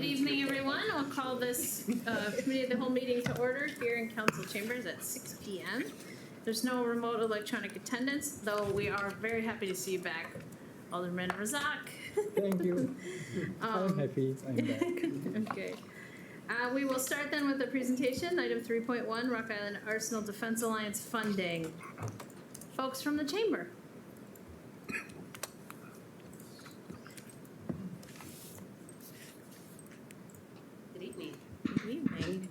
evening, everyone. I'll call this committee of the whole meeting to order here in council chambers at 6 p.m. There's no remote electronic attendance, though we are very happy to see you back, Alderman Razak. Thank you. I'm happy I'm back. Okay. We will start then with the presentation, item 3.1, Rock Island Arsenal Defense Alliance funding. Folks from the chamber. Good evening. Good evening.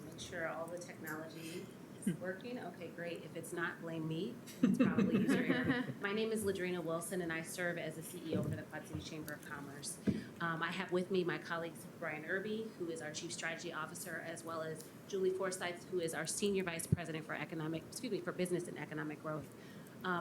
Make sure all the technology is working. Okay, great. If it's not, blame me. It's probably user error. My name is Ladrina Wilson, and I serve as the CEO for the Quad City Chamber of Commerce. I have with me my colleagues Brian Irby, who is our Chief Strategy Officer, as well as Julie Forsyth, who is our Senior Vice President for Business and Economic Growth.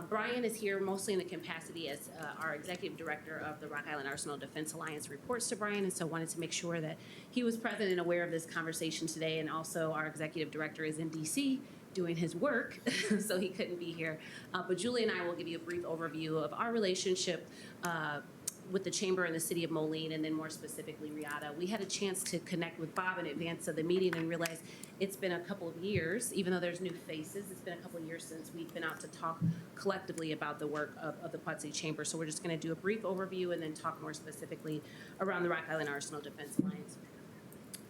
Brian is here mostly in the capacity as our Executive Director of the Rock Island Arsenal Defense Alliance, reports to Brian, and so wanted to make sure that he was present and aware of this conversation today. And also our Executive Director is in DC doing his work, so he couldn't be here. But Julie and I will give you a brief overview of our relationship with the Chamber and the City of Moline, and then more specifically Riata. We had a chance to connect with Bob in advance of the meeting and realized it's been a couple of years, even though there's new faces, it's been a couple of years since we've been out to talk collectively about the work of the Quad City Chamber. So we're just gonna do a brief overview and then talk more specifically around the Rock Island Arsenal Defense Alliance.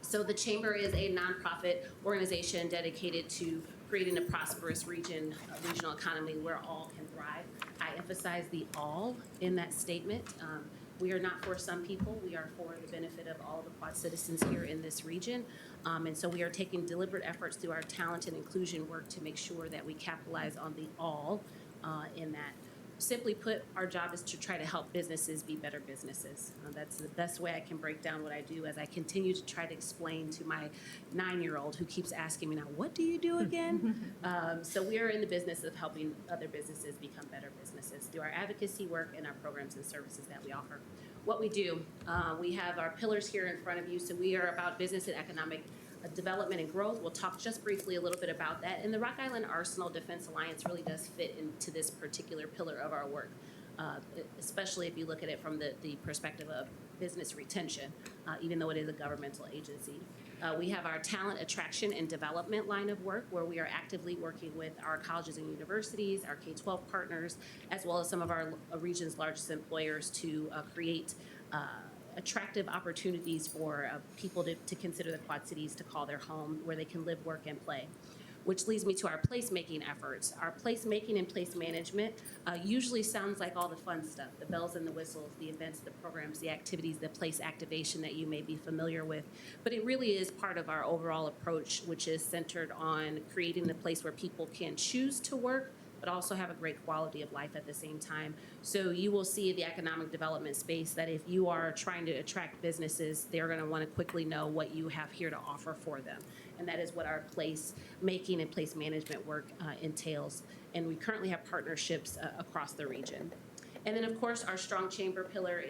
So the Chamber is a nonprofit organization dedicated to creating a prosperous regional economy where all can thrive. I emphasize the all in that statement. We are not for some people, we are for the benefit of all the Quad citizens here in this region. And so we are taking deliberate efforts through our talent and inclusion work to make sure that we capitalize on the all in that. Simply put, our job is to try to help businesses be better businesses. That's the best way I can break down what I do as I continue to try to explain to my 9-year-old who keeps asking me now, what do you do again? So we are in the business of helping other businesses become better businesses through our advocacy work and our programs and services that we offer. What we do, we have our pillars here in front of you. So we are about business and economic development and growth. We'll talk just briefly a little bit about that. And the Rock Island Arsenal Defense Alliance really does fit into this particular pillar of our work, especially if you look at it from the perspective of business retention, even though it is a governmental agency. We have our talent attraction and development line of work, where we are actively working with our colleges and universities, our K-12 partners, as well as some of our region's largest employers to create attractive opportunities for people to consider the Quad Cities to call their home, where they can live, work, and play. Which leads me to our placemaking efforts. Our placemaking and place management usually sounds like all the fun stuff, the bells and the whistles, the events, the programs, the activities, the place activation that you may be familiar with. But it really is part of our overall approach, which is centered on creating a place where people can choose to work, but also have a great quality of life at the same time. So you will see the economic development space that if you are trying to attract businesses, they're gonna wanna quickly know what you have here to offer for them. And that is what our place making and place management work entails. And we currently have partnerships across the region. And then of course, our strong chamber pillar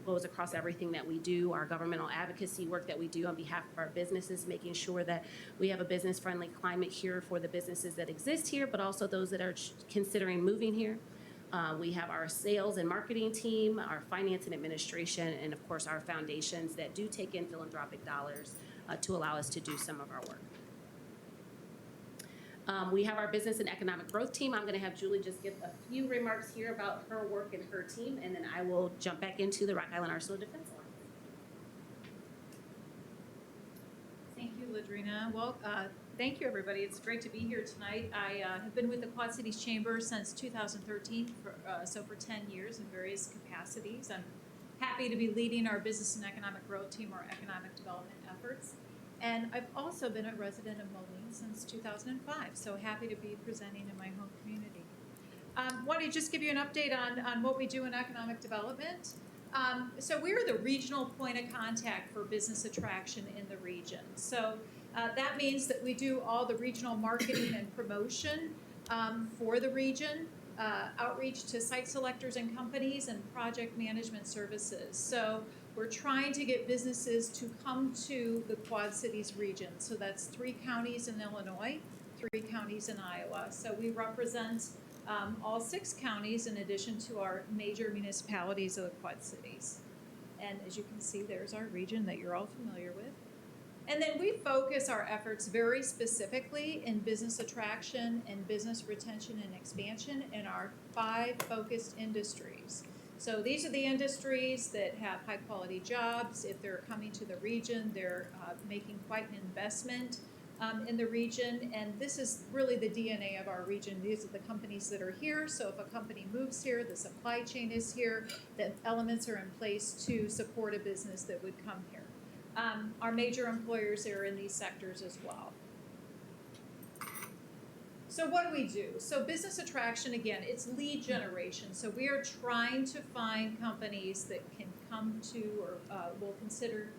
goes across everything that we do, our governmental advocacy work that we do on behalf of our businesses, making sure that we have a business-friendly climate here for the businesses that exist here, but also those that are considering moving here. We have our sales and marketing team, our finance and administration, and of course our foundations that do take in philanthropic dollars to allow us to do some of our work. We have our business and economic growth team. I'm going to have Julie just give a few remarks here about her work and her team, and then I will jump back into the Rock Island Arsenal Defense Alliance. Thank you, Ladrina. Well, thank you, everybody. It's great to be here tonight. I have been with the Quad Cities Chamber since 2013, so for 10 years in various capacities. I'm happy to be leading our business and economic growth team, our economic development efforts. And I've also been a resident of Moline since 2005, so happy to be presenting in my home community. Want to just give you an update on what we do in economic development. So we're the regional point of contact for business attraction in the region. So that means that we do all the regional marketing and promotion for the region, outreach to site selectors and companies, and project management services. So we're trying to get businesses to come to the Quad Cities region. So that's 3 counties in Illinois, 3 counties in Iowa. So we represent all 6 counties in addition to our major municipalities of the Quad Cities. And as you can see, there's our region that you're all familiar with. And then we focus our efforts very specifically in business attraction and business retention and expansion in our 5 focused industries. So these are the industries that have high quality jobs. If they're coming to the region, they're making quite an investment in the region. And this is really the DNA of our region. These are the companies that are here. So if a company moves here, the supply chain is here, the elements are in place to support a business that would come here. Our major employers are in these sectors as well. So what do we do? So business attraction, again, it's lead generation. So we are trying to find companies that can come to or will consider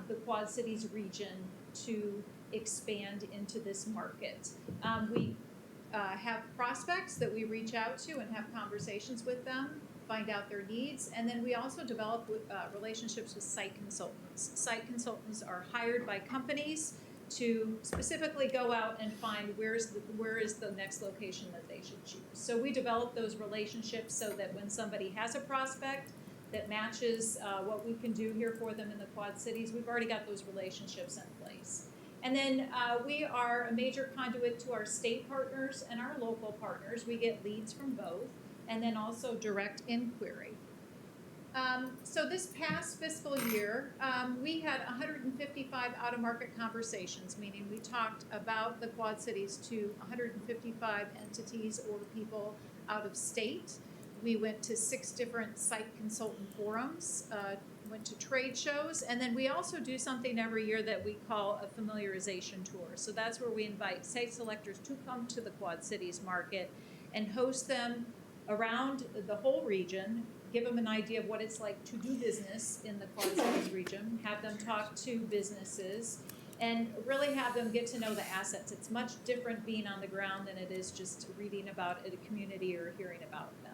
the Quad Cities region to expand into this market. We have prospects that we reach out to and have conversations with them, find out their needs, and then we also develop relationships with site consultants. Site consultants are hired by companies to specifically go out and find where is the next location that they should choose. So we develop those relationships so that when somebody has a prospect that matches what we can do here for them in the Quad Cities, we've already got those relationships in place. And then we are a major conduit to our state partners and our local partners. We get leads from both, and then also direct inquiry. So this past fiscal year, we had 155 out-of-market conversations, meaning we talked about the Quad Cities to 155 entities or people out of state. We went to 6 different site consultant forums, went to trade shows, and then we also do something every year that we call a familiarization tour. So that's where we invite site selectors to come to the Quad Cities market and host them around the whole region, give them an idea of what it's like to do business in the Quad Cities region, have them talk to businesses, and really have them get to know the assets. It's much different being on the ground than it is just reading about a community or hearing about them.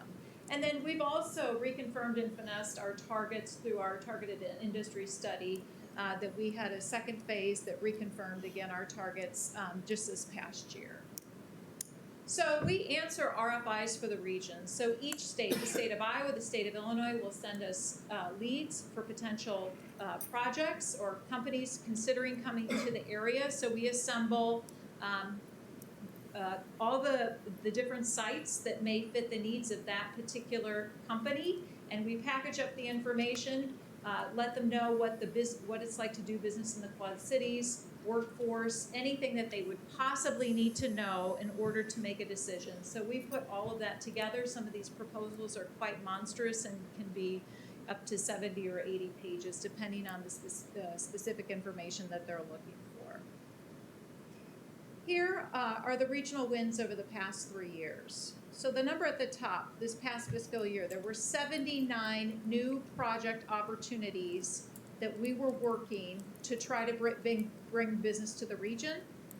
And then we've also reconfirmed and finessed our targets through our targeted industry study that we had a second phase that reconfirmed again our targets just this past year. So we answer RFIs for the region. So each state, the state of Iowa, the state of Illinois, will send us leads for potential projects or companies considering coming to the area. So we assemble all the different sites that may fit the needs of that particular company, and we package up the information, let them know what it's like to do business in the Quad Cities, workforce, anything that they would possibly need to know in order to make a decision. So we put all of that together. Some of these proposals are quite monstrous and can be up to 70 or 80 pages, depending on the specific information that they're looking for. Here are the regional wins over the past 3 years. So the number at the top, this past fiscal year, there were 79 new project opportunities that we were working to try to bring business to the region.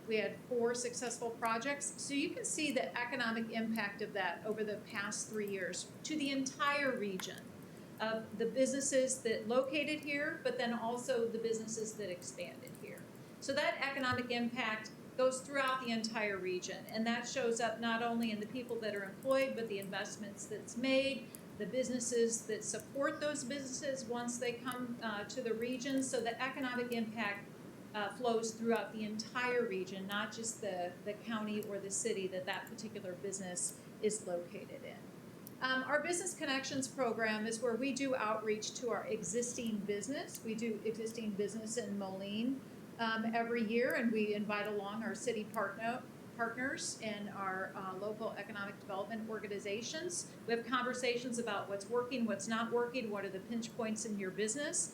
We had 4 successful projects. So you can see the economic impact of that over the past 3 years to the entire region of the businesses that located here, but then also the businesses that expanded here. So that economic impact goes throughout the entire region, and that shows up not only in the people that are employed, but the investments that's made, the businesses that support those businesses once they come to the region. So the economic impact flows throughout the entire region, not just the county or the city that particular business is located in. Our Business Connections program is where we do outreach to our existing business. We do existing business in Moline every year, and we invite along our city partners and our local economic development organizations. We have conversations about what's working, what's not working, what are the pinch points in your business.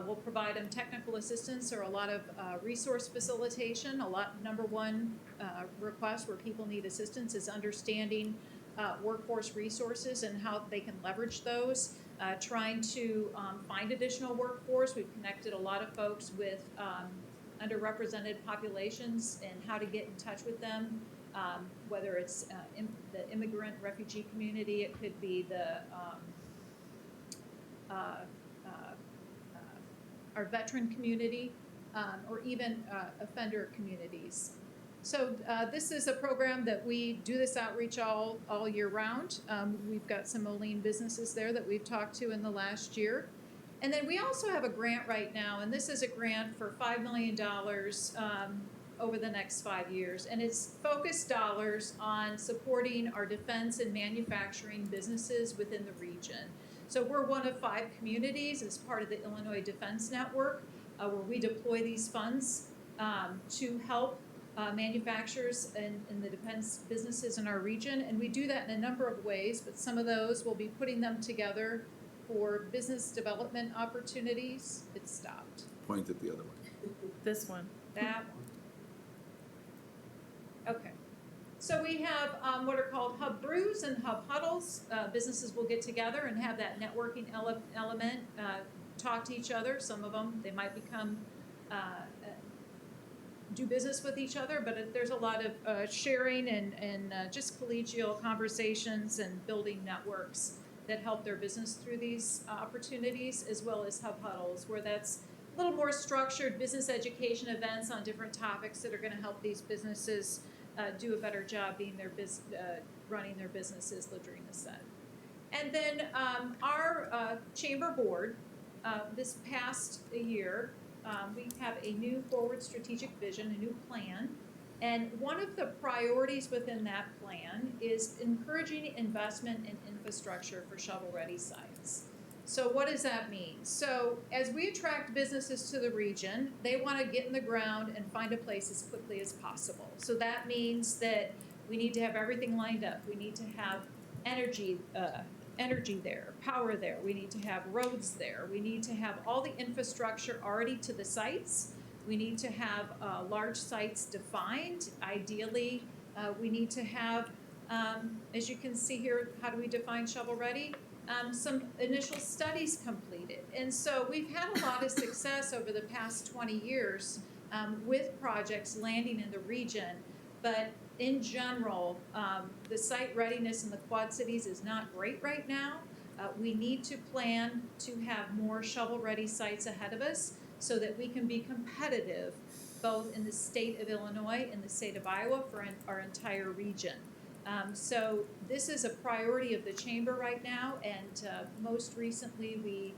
We'll provide them technical assistance or a lot of resource facilitation. Number one request where people need assistance is understanding workforce resources and how they can leverage those. Trying to find additional workforce. We've connected a lot of folks with underrepresented populations and how to get in touch with them, whether it's the immigrant refugee community, it could be our veteran community, or even offender communities. So this is a program that we do this outreach all year round. We've got some Moline businesses there that we've talked to in the last year. And then we also have a grant right now, and this is a grant for $5 million over the next 5 years. And it's focused dollars on supporting our defense and manufacturing businesses within the region. So we're one of 5 communities as part of the Illinois Defense Network where we deploy these funds to help manufacturers and the defense businesses in our region. And we do that in a number of ways, but some of those we'll be putting them together for business development opportunities. It stopped. Point at the other one. This one. That one. Okay. So we have what are called hub brews and hub huddles. Businesses will get together and have that networking element, talk to each other. Some of them, they might become, do business with each other, but there's a lot of sharing and just collegial conversations and building networks that help their business through these opportunities, as well as hub huddles, where that's a little more structured business education events on different topics that are going to help these businesses do a better job being running their businesses, Ladrina said. And then our chamber board, this past year, we have a new forward strategic vision, a new plan. And one of the priorities within that plan is encouraging investment in infrastructure for shovel-ready sites. So what does that mean? So as we attract businesses to the region, they want to get in the ground and find a place as quickly as possible. So that means that we need to have everything lined up. We need to have energy there, power there. We need to have roads there. We need to have all the infrastructure already to the sites. We need to have large sites defined. Ideally, we need to have, as you can see here, how do we define shovel-ready? Some initial studies completed. And so we've had a lot of success over the past 20 years with projects landing in the region. But in general, the site readiness in the Quad Cities is not great right now. We need to plan to have more shovel-ready sites ahead of us so that we can be competitive both in the state of Illinois and the state of Iowa for our entire region. So this is a priority of the chamber right now, and most recently we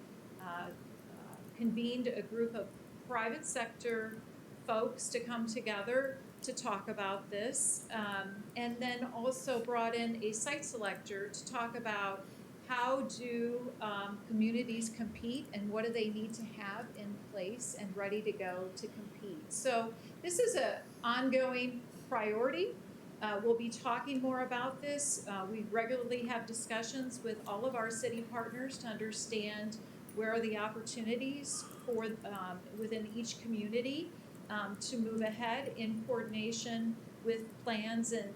convened a group of private sector folks to come together to talk about this, and then also brought in a site selector to talk about how do communities compete and what do they need to have in place and ready to go to compete. So this is an ongoing priority. We'll be talking more about this. We regularly have discussions with all of our city partners to understand where are the opportunities for within each community to move ahead in coordination with plans and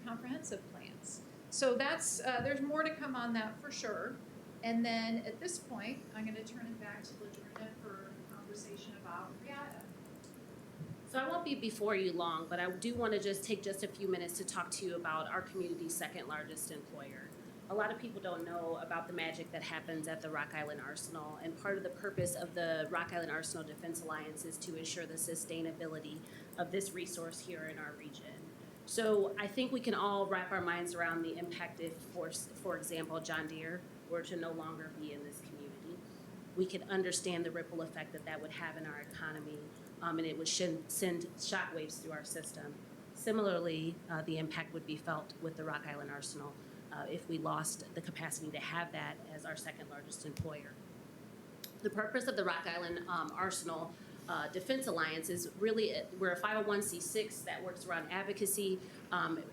comprehensive plans. So that's there's more to come on that for sure. And then at this point, I'm going to turn it back to Ladrina for a conversation about RIATA. So I won't be before you long, but I do want to just take just a few minutes to talk to you about our community's second largest employer. A lot of people don't know about the magic that happens at the Rock Island Arsenal, and part of the purpose of the Rock Island Arsenal Defense Alliance is to ensure the sustainability of this resource here in our region. So I think we can all wrap our minds around the impact if, for example, John Deere were to no longer be in this community. We can understand the ripple effect that that would have in our economy, and it would send shockwaves through our system. Similarly, the impact would be felt with the Rock Island Arsenal if we lost the capacity to have that as our second largest employer. The purpose of the Rock Island Arsenal Defense Alliance is really, we're a 501c6 that works around advocacy,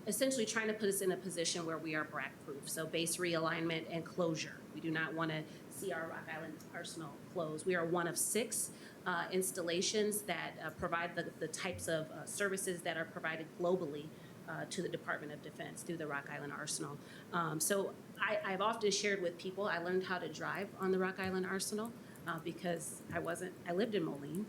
essentially trying to put us in a position where we are BRAC-proof, so base realignment and closure. We do not want to see our Rock Island Arsenal close. We are one of 6 installations that provide the types of services that are provided globally to the Department of Defense through the Rock Island Arsenal. So I've often shared with people, I learned how to drive on the Rock Island Arsenal because I lived in Moline,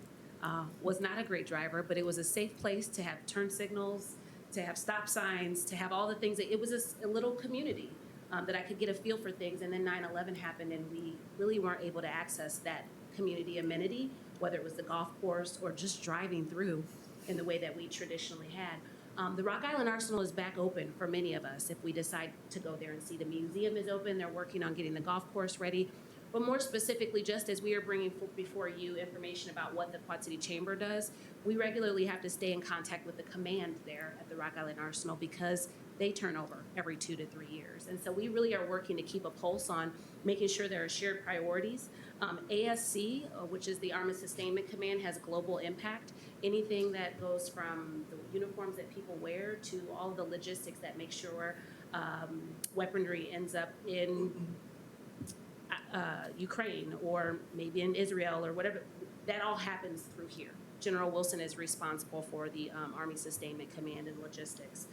was not a great driver, but it was a safe place to have turn signals, to have stop signs, to have all the things. It was a little community that I could get a feel for things, and then 9/11 happened and we really weren't able to access that community amenity, whether it was the golf course or just driving through in the way that we traditionally had. The Rock Island Arsenal is back open for many of us if we decide to go there and see. The museum is open. They're working on getting the golf course ready. But more specifically, just as we are bringing before you information about what the Quad City Chamber does, we regularly have to stay in contact with the command there at the Rock Island Arsenal because they turn over every 2 to 3 years. And so we really are working to keep a pulse on making sure there are shared priorities. ASC, which is the Army Sustainment Command, has global impact. Anything that goes from the uniforms that people wear to all the logistics that make sure weaponry ends up in Ukraine or maybe in Israel or whatever, that all happens through here. General Wilson is responsible for the Army Sustainment Command and logistics.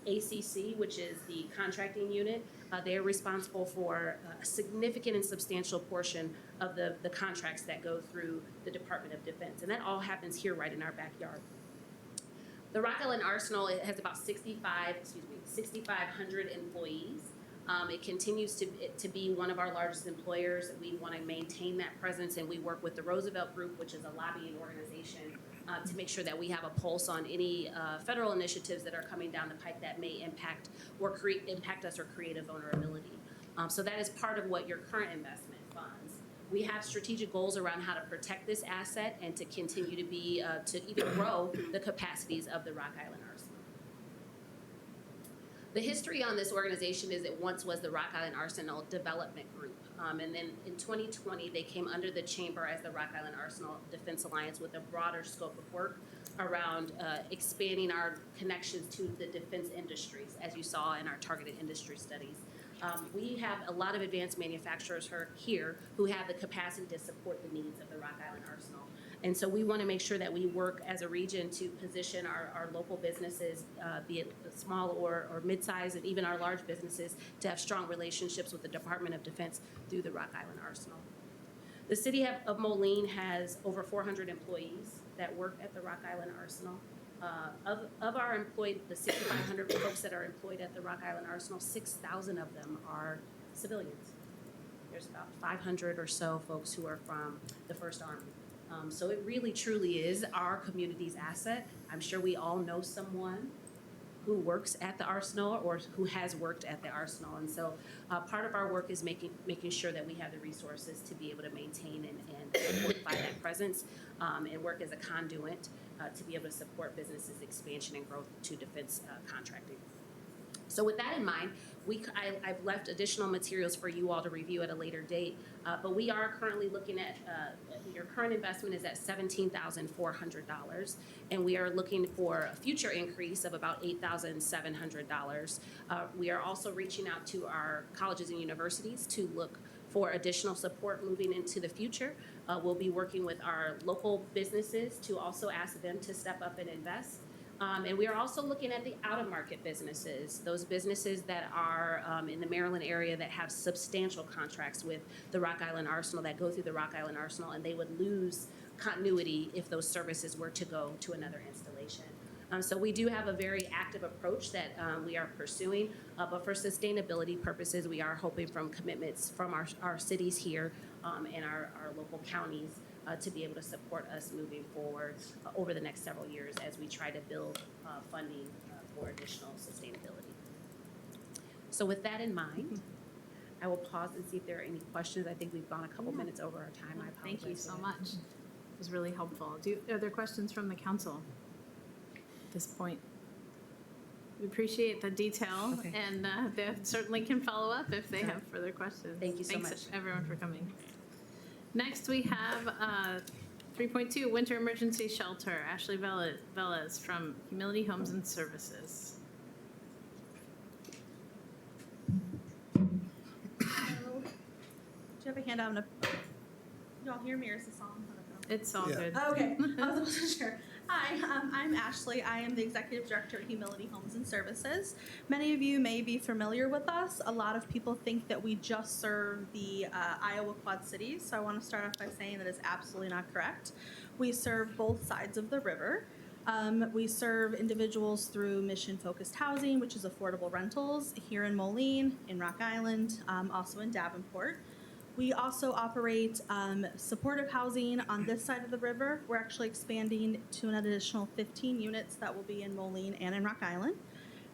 ACC, which is the contracting unit, they are responsible for a significant and substantial portion of the contracts that go through the Department of Defense. And that all happens here right in our backyard. The Rock Island Arsenal, it has about 6,500 employees. It continues to be one of our largest employers. We want to maintain that presence, and we work with the Roosevelt Group, which is a lobbying organization, to make sure that we have a pulse on any federal initiatives that are coming down the pike that may impact us or create a vulnerability. So that is part of what your current investment funds. We have strategic goals around how to protect this asset and to continue to be, to even grow the capacities of the Rock Island Arsenal. The history on this organization is it once was the Rock Island Arsenal Development Group. And then in 2020, they came under the Chamber as the Rock Island Arsenal Defense Alliance with a broader scope of work around expanding our connections to the defense industries, as you saw in our targeted industry studies. We have a lot of advanced manufacturers here who have the capacity to support the needs of the Rock Island Arsenal. And so we want to make sure that we work as a region to position our local businesses, be it small or mid-sized, and even our large businesses, to have strong relationships with the Department of Defense through the Rock Island Arsenal. The city of Moline has over 400 employees that work at the Rock Island Arsenal. Of our employed, the 6,500 folks that are employed at the Rock Island Arsenal, 6,000 of them are civilians. There's about 500 or so folks who are from the First Army. So it really, truly is our community's asset. I'm sure we all know someone who works at the Arsenal or who has worked at the Arsenal. And so part of our work is making sure that we have the resources to be able to maintain and fortify that presence and work as a conduit to be able to support businesses' expansion and growth to defense contracting. So with that in mind, I've left additional materials for you all to review at a later date, but we are currently looking at, your current investment is at $17,400, and we are looking for a future increase of about $8,700. We are also reaching out to our colleges and universities to look for additional support moving into the future. We'll be working with our local businesses to also ask them to step up and invest. And we are also looking at the out-of-market businesses, those businesses that are in the Maryland area that have substantial contracts with the Rock Island Arsenal, that go through the Rock Island Arsenal, and they would lose continuity if those services were to go to another installation. So we do have a very active approach that we are pursuing, but for sustainability purposes, we are hoping from commitments from our cities here and our local counties to be able to support us moving forward over the next several years as we try to build funding for additional sustainability. So with that in mind, I will pause and see if there are any questions. I think we've gone a couple minutes over our time. I apologize. Thank you so much. It was really helpful. Are there questions from the council at this point? We appreciate the detail, Okay. and they certainly can follow up if they have further questions. Thank you so much. Thanks everyone for coming. Next, we have 3.2 Winter Emergency Shelter, Ashley Velez from Humility Homes and Services. Hello. Do you have a handout? You all hear me, or is this on? It's all Yeah. good. Oh, okay, I wasn't sure. Hi, I'm Ashley. I am the Executive Director at Humility Homes and Services. Many of you may be familiar with us. A lot of people think that we just serve the Iowa Quad Cities, so I want to start off by saying that is absolutely not correct. We serve both sides of the river. We serve individuals through mission-focused housing, which is affordable rentals here in Moline, in Rock Island, also in Davenport. We also operate supportive housing on this side of the river. We're actually expanding to an additional 15 units that will be in Moline and in Rock Island.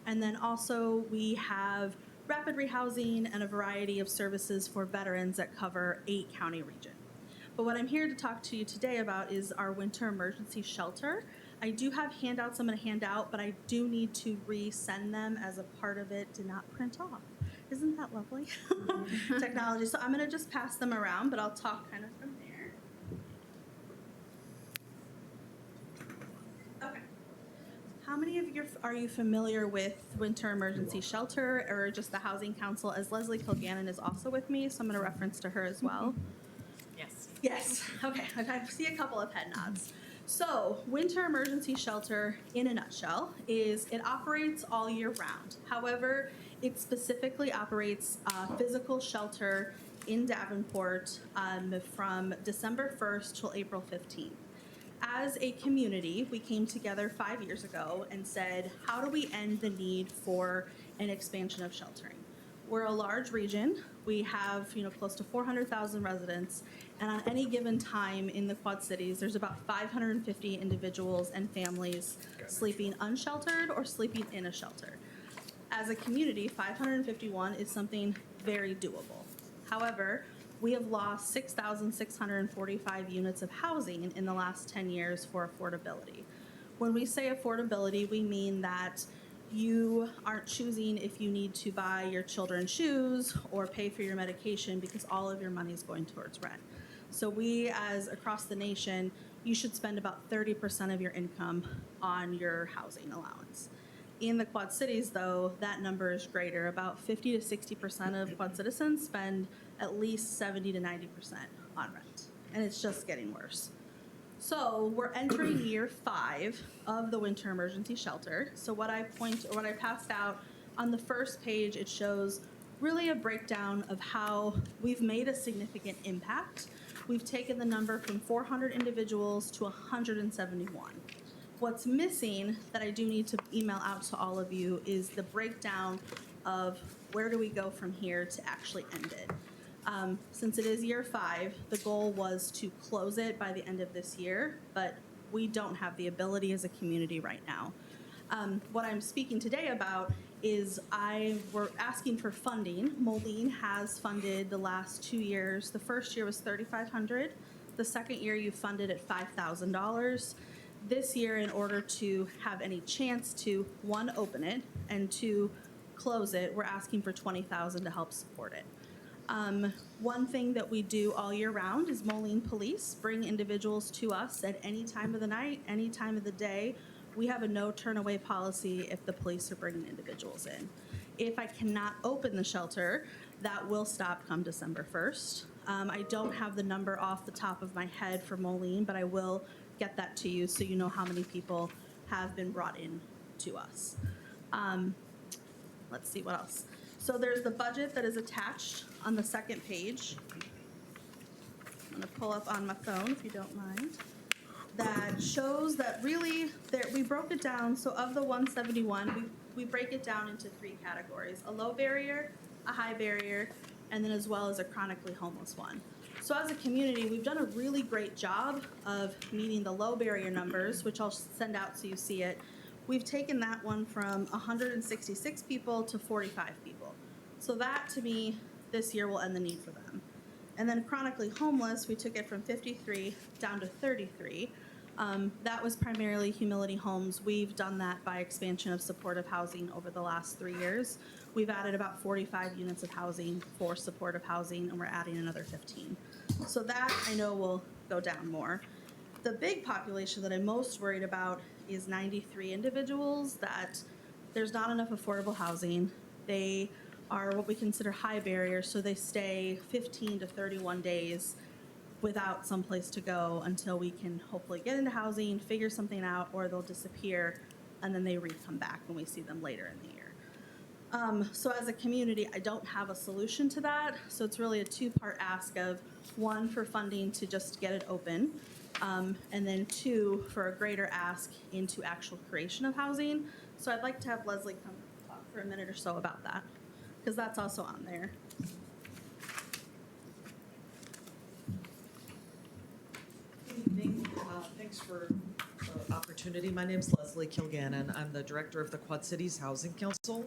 And then also we have rapid rehousing, and a variety of services for veterans that cover 8-county region. But what I'm here to talk to you today about is our winter emergency shelter. I do have handouts I'm going to hand out, but I do need to resend them as a part of it did not print off. Isn't that lovely? Technology. So I'm going to just pass them around, but I'll talk kind of from there. Okay. How many of you are you familiar with winter emergency shelter or just the Housing Council? As Leslie Kilgannon is also with me, so I'm going to reference to her as well. Yes. Yes. Okay. I see a couple of head nods. So, winter emergency shelter, in a nutshell, is it operates all year round. However, it specifically operates physical shelter in Davenport from December 1st till April 15th. As a community, we came together 5 years ago and said, how do we end the need for an expansion of sheltering? We're a large region. We have, close to 400,000 residents, and on any given time in the Quad Cities, there's about 550 individuals and families sleeping unsheltered or sleeping in a shelter. As a community, 551 is something very doable. However, we have lost 6,645 units of housing in the last 10 years for affordability. When we say affordability, we mean that you aren't choosing if you need to buy your children shoes or pay for your medication because all of your money is going towards rent. So we, as across the nation, you should spend about 30% of your income on your housing allowance. In the Quad Cities, though, that number is greater. About 50 to 60% of Quad citizens spend at least 70 to 90% on rent, and it's just getting worse. So we're entering year 5 of the winter emergency shelter. So what I passed out on the first page, it shows really a breakdown of how we've made a significant impact. We've taken the number from 400 individuals to 171. What's missing that I do need to email out to all of you is the breakdown of where do we go from here to actually end it. Since it is year 5, the goal was to close it by the end of this year, but we don't have the ability as a community right now. What I'm speaking today about is we're asking for funding. Moline has funded the last 2 years. The first year was $3,500. The second year you funded at $5,000. This year, in order to have any chance to, 1, open it, and 2, close it, we're asking for $20,000 to help support it. One thing that we do all year round is Moline Police bring individuals to us at any time of the night, any time of the day. We have a no turn away policy if the police are bringing individuals in. If I cannot open the shelter, that will stop come December 1st. I don't have the number off the top of my head for Moline, but I will get that to you so you know how many people have been brought in to us. Let's see what else. So there's the budget that is attached on the second page. I'm going to pull up on my phone if you don't mind. That shows that really we broke it down. So of the 171, we break it down into 3 categories: a low barrier, a high barrier, and then as well as a chronically homeless one. So as a community, we've done a really great job of meeting the low barrier numbers, which I'll send out so you see it. We've taken that one from 166 people to 45 people. So that, to me, this year will end the need for them. And then chronically homeless, we took it from 53 down to 33. That was primarily Humility Homes. We've done that by expansion of supportive housing over the last 3 years. We've added about 45 units of housing for supportive housing, and we're adding another 15. So that, I know, will go down more. The big population that I'm most worried about is 93 individuals that there's not enough affordable housing. They are what we consider high barrier, so they stay 15 to 31 days without someplace to go until we can hopefully get into housing, figure something out, or they'll disappear, and then they come back when we see them later in the year. So as a community, I don't have a solution to that, so it's really a 2-part ask of 1, for funding to just get it open, and then 2, for a greater ask into actual creation of housing. So I'd like to have Leslie come talk for a minute or so about that, because that's also on there. Good evening. Thanks for the opportunity. My name is Leslie Kilgannon. I'm the director of the Quad Cities Housing Council.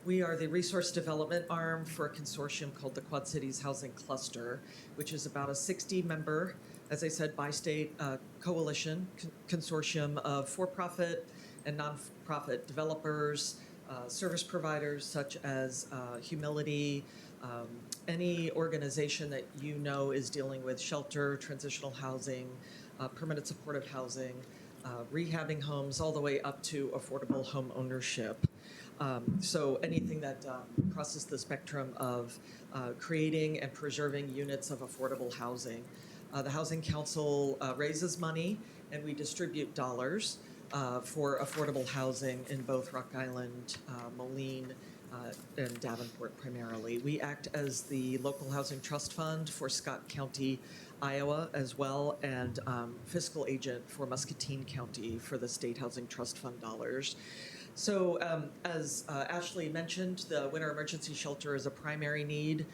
We are the resource development arm for a consortium called the Quad Cities Housing Cluster, which is about a 60-member, as I said, bi-state coalition consortium of for-profit and nonprofit developers, service providers such as Humility, any organization that you know is dealing with shelter, transitional housing, permanent supportive housing, rehabbing homes, all the way up to affordable home ownership. So anything that crosses the spectrum of creating and preserving units of affordable housing. The Housing Council raises money and we distribute dollars for affordable housing in both Rock Island, Moline, and Davenport primarily. We act as the local housing trust fund for Scott County, Iowa as well, and fiscal agent for Muscatine County for the state housing trust fund dollars. So as Ashley mentioned, the winter emergency shelter is a primary need.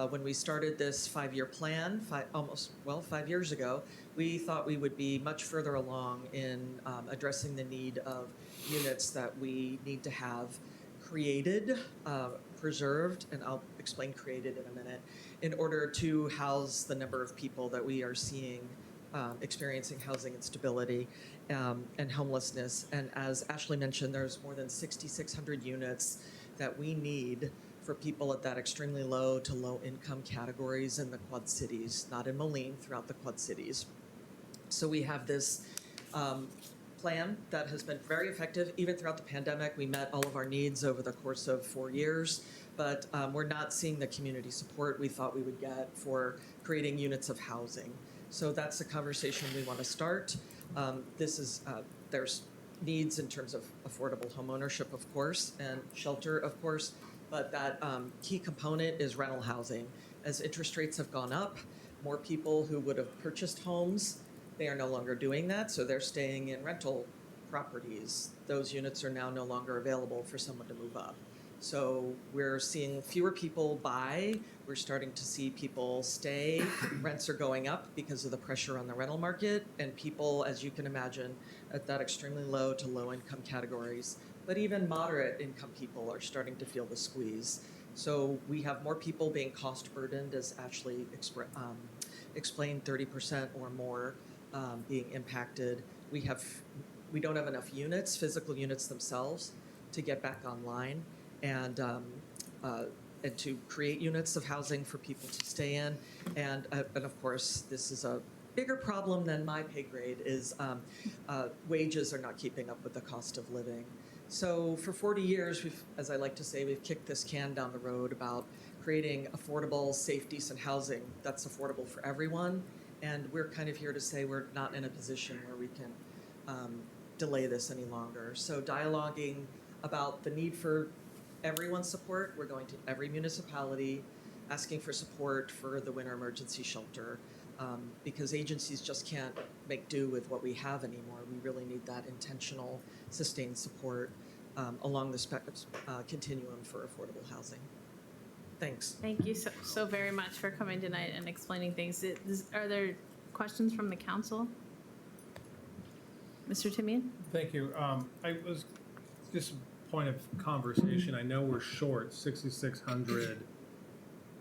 When we started this 5-year plan, 5 years ago, we thought we would be much further along in addressing the need of units that we need to have created, preserved, and I'll explain created in a minute, in order to house the number of people that we are seeing experiencing housing instability and homelessness. And as Ashley mentioned, there's more than 6,600 units that we need for people at that extremely low to low income categories in the Quad Cities, not in Moline, throughout the Quad Cities. So we have this plan that has been very effective even throughout the pandemic. We met all of our needs over the course of 4 years, but we're not seeing the community support we thought we would get for creating units of housing. So that's the conversation we want to start. There's needs in terms of affordable homeownership, of course, and shelter, of course, but that key component is rental housing. As interest rates have gone up, more people who would have purchased homes, they are no longer doing that, so they're staying in rental properties. Those units are now no longer available for someone to move up. So we're seeing fewer people buy, we're starting to see people stay, rents are going up because of the pressure on the rental market, and people, as you can imagine, at that extremely low to low income categories, but even moderate income people are starting to feel the squeeze. So we have more people being cost burdened, as Ashley explained, 30% or more being impacted. We don't have enough units, physical units themselves, to get back online and to create units of housing for people to stay in. And of course, this is a bigger problem than my pay grade is wages are not keeping up with the cost of living. So for 40 years, as I like to say, we've kicked this can down the road about creating affordable, safe, decent housing that's affordable for everyone. And we're kind of here to say we're not in a position where we can delay this any longer. So dialoguing about the need for everyone's support, we're going to every municipality, asking for support for the winter emergency shelter, because agencies just can't make do with what we have anymore. We really need that intentional, sustained support along the continuum for affordable housing. Thanks. Thank you so very much for coming tonight and explaining things. Are there questions from the council? Mr. Timian? Thank you. I was just a point of conversation. I know we're short 6,600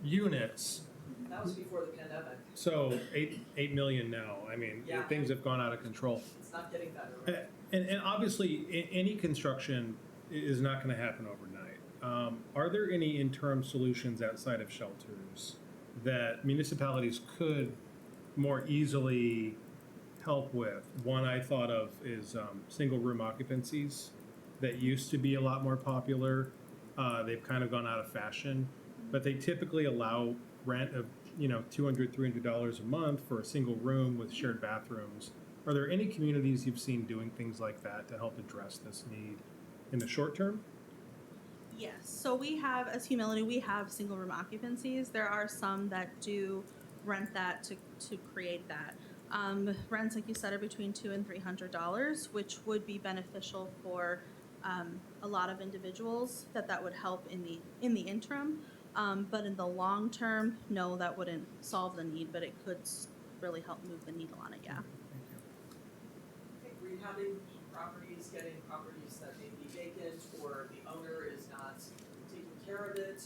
units. That was before the pandemic. So 8 million now. I mean, Yeah. things have gone out of control. It's not getting better. And obviously, any construction is not going to happen overnight. Are there any interim solutions outside of shelters that municipalities could more easily help with? One I thought of is single room occupancies that used to be a lot more popular. They've kind of gone out of fashion, but they typically allow rent of $200, $300 a month for a single room with shared bathrooms. Are there any communities you've seen doing things like that to help address this need in the short term? Yes, so we have, as Humility, we have single room occupancies. There are some that do rent that to create that. Rents, like you said, are between $200 and $300, which would be beneficial for a lot of individuals. That would help in the interim, but in the long term, no, that wouldn't solve the need, but it could really help move the needle on it. Yeah. Rehabbing properties, getting properties that may be vacant or the owner is not taking care of it.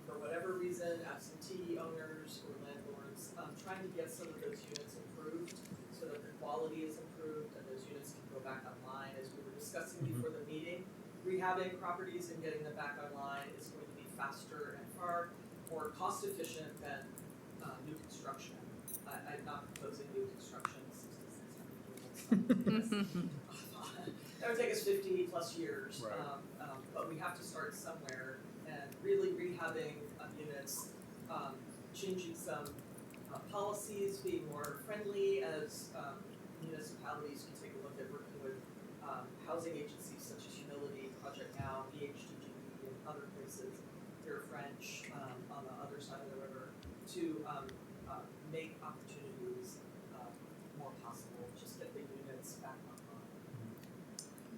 For whatever reason, absentee owners or landlords, trying to get some of those units improved so that the quality is improved and those units can go back online. As we were discussing before the meeting, rehabbing properties and getting them back online is going to be faster and far more cost efficient than new construction. I'm not proposing new construction, 6,600 units. That would take us 50 plus years. Right. But we have to start somewhere and really rehabbing units, changing some policies, being more friendly as municipalities can take a look at working with housing agencies such as Humility, Project Now, BHDGE, and other places, Pure French on the other side of the river, to make opportunities more possible, just get the units back online.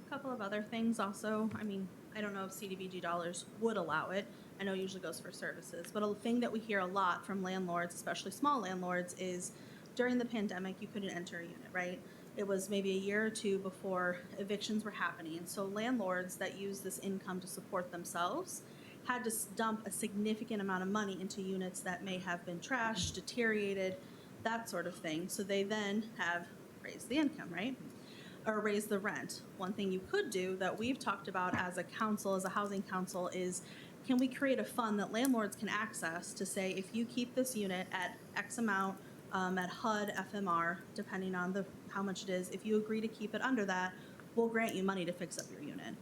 A couple of other things also, I mean, I don't know if CDBG dollars would allow it. I know it usually goes for services, but a thing that we hear a lot from landlords, especially small landlords, is during the pandemic, you couldn't enter a unit, right? It was maybe a year or two before evictions were happening. So landlords that use this income to support themselves had to dump a significant amount of money into units that may have been trashed, deteriorated, that sort of thing. So they then have raised the income, right? Or raise the rent. One thing you could do that we've talked about as a council, as a housing council, is can we create a fund that landlords can access to say, if you keep this unit at X amount, at HUD, FMR, depending on how much it is, if you agree to keep it under that, we'll grant you money to fix up your unit.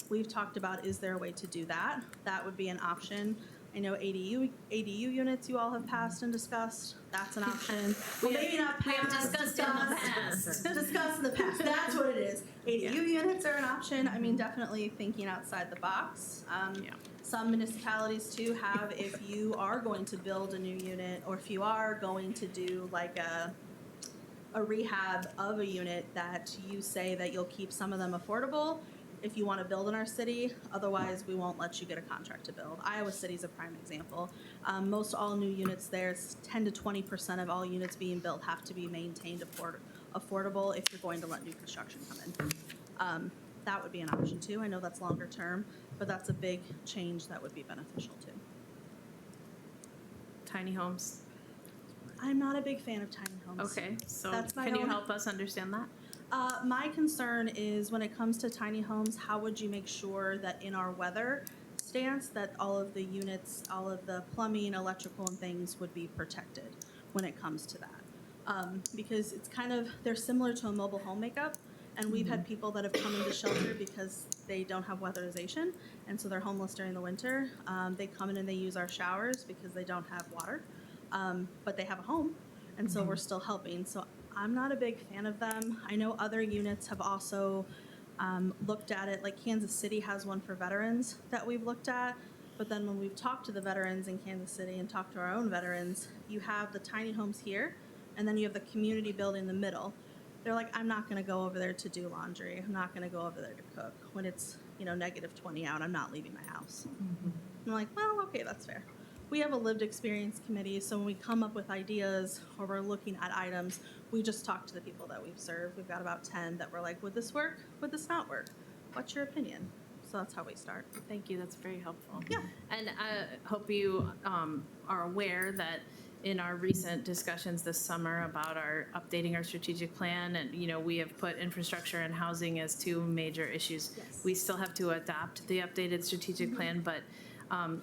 We've talked about, is there a way to do that? That would be an option. I know ADU units you all have passed and discussed. That's an option. Well, maybe not We have passed, discussed in the past. Discussed in the past. That's what it is. ADU units are an option. I mean, definitely thinking outside the box. Some municipalities too have, if you are going to build a new unit, or if you are going to do like a rehab of a unit, that you say that you'll keep some of them affordable if you want to build in our city. Otherwise, we won't let you get a contract to build. Iowa City is a prime example. Most all new units there, 10 to 20% of all units being built have to be maintained affordable if you're going to let new construction come in. That would be an option too. I know that's longer term, but that's a big change that would be beneficial too. Tiny homes. I'm not a big fan of tiny homes. Okay, so That's my can you own- help us understand that? My concern is when it comes to tiny homes, how would you make sure that in our weather stance that all of the units, all of the plumbing, electrical and things would be protected when it comes to that? Because it's kind of, they're similar to a mobile home makeup. And we've had people that have come into shelter because they don't have weatherization, and so they're homeless during the winter. They come in and they use our showers because they don't have water, but they have a home, and so we're still helping. So I'm not a big fan of them. I know other units have also looked at it, like Kansas City has one for veterans that we've looked at, but then when we've talked to the veterans in Kansas City and talked to our own veterans, you have the tiny homes here, and then you have the community building in the middle. They're like, I'm not going to go over there to do laundry. I'm not going to go over there to cook. When it's, negative 20 out, I'm not leaving my house. I'm like, well, okay, that's fair. We have a lived experience committee, so when we come up with ideas or we're looking at items, we just talk to the people that we've served. We've got about 10 that we're like, would this work? Would this not work? What's your opinion? So that's how we start. Thank you, that's very helpful. Yeah. And I hope you are aware that in our recent discussions this summer about updating our strategic plan, and we have put infrastructure and housing as two major issues. Yes. We still have to adopt the updated strategic plan, but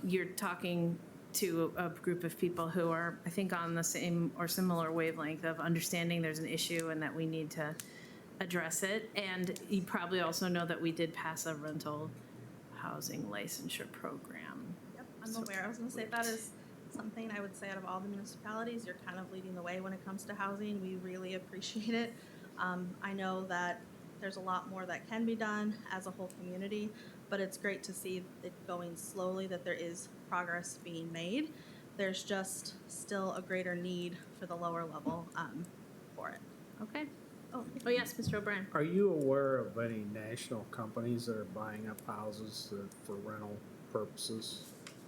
you're talking to a group of people who are, I think, on the same or similar wavelength of understanding there's an issue and that we need to address it. And you probably also know that we did pass a rental housing licensure program. Yep, I'm aware. I was going to say that is something I would say out of all the municipalities, you're kind of leading the way when it comes to housing. We really appreciate it. I know that there's a lot more that can be done as a whole community, but it's great to see it going slowly, that there is progress being made. There's just still a greater need for the lower level for it. Okay. Oh, Oh, yes, Mr. O'Brien. Are you aware of any national companies that are buying up houses for rental purposes?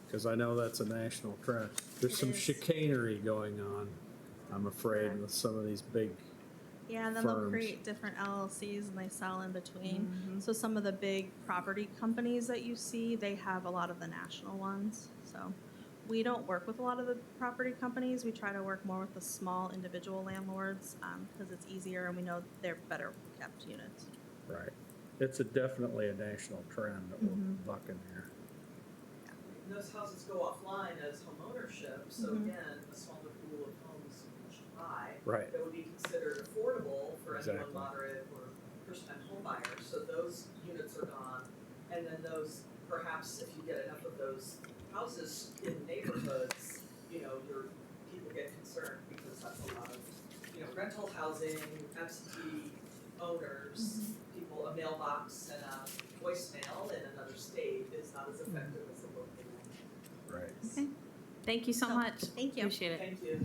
Because I know that's a national trend. There's It some is. chicanery going on, I'm afraid, with some of these big Yeah, and then they'll firms. create different LLCs and they sell in between. Mhm. So some of the big property companies that you see, they have a lot of the national ones. So we don't work with a lot of the property companies. We try to work more with the small individual landlords because it's easier and we know they're better kept units. Right. It's definitely a national trend that we're Mhm. bucking here. And those houses go offline as homeownership, so Mhm. again, a smaller pool of homes to buy. Right. That would be considered affordable for anyone Exactly. moderate or first-time home buyers, so those units are gone. And then those, perhaps if you get enough of those houses in neighborhoods, your people get concerned because that's a lot of, rental housing, absentee owners, people, a mailbox and a voicemail in another state is not as effective as the local one. Right. Okay. Thank you so So, much. thank you. Appreciate it. Thank you.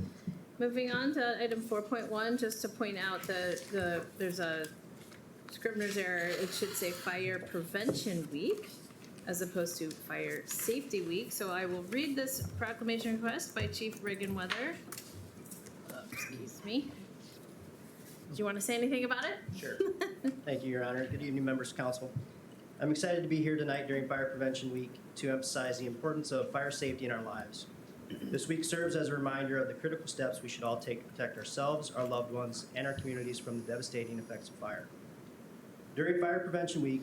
Moving on to item 4.1, just to point out there's a Scrivener's error. It should say Fire Prevention Week as opposed to Fire Safety Week. So I will read this proclamation request by Chief Regenweather. Excuse me. Do you want to say anything about it? Sure. Thank you, Your Honor. Good evening, members of council. I'm excited to be here tonight during Fire Prevention Week to emphasize the importance of fire safety in our lives. This week serves as a reminder of the critical steps we should all take to protect ourselves, our loved ones, and our communities from the devastating effects of fire. During Fire Prevention Week,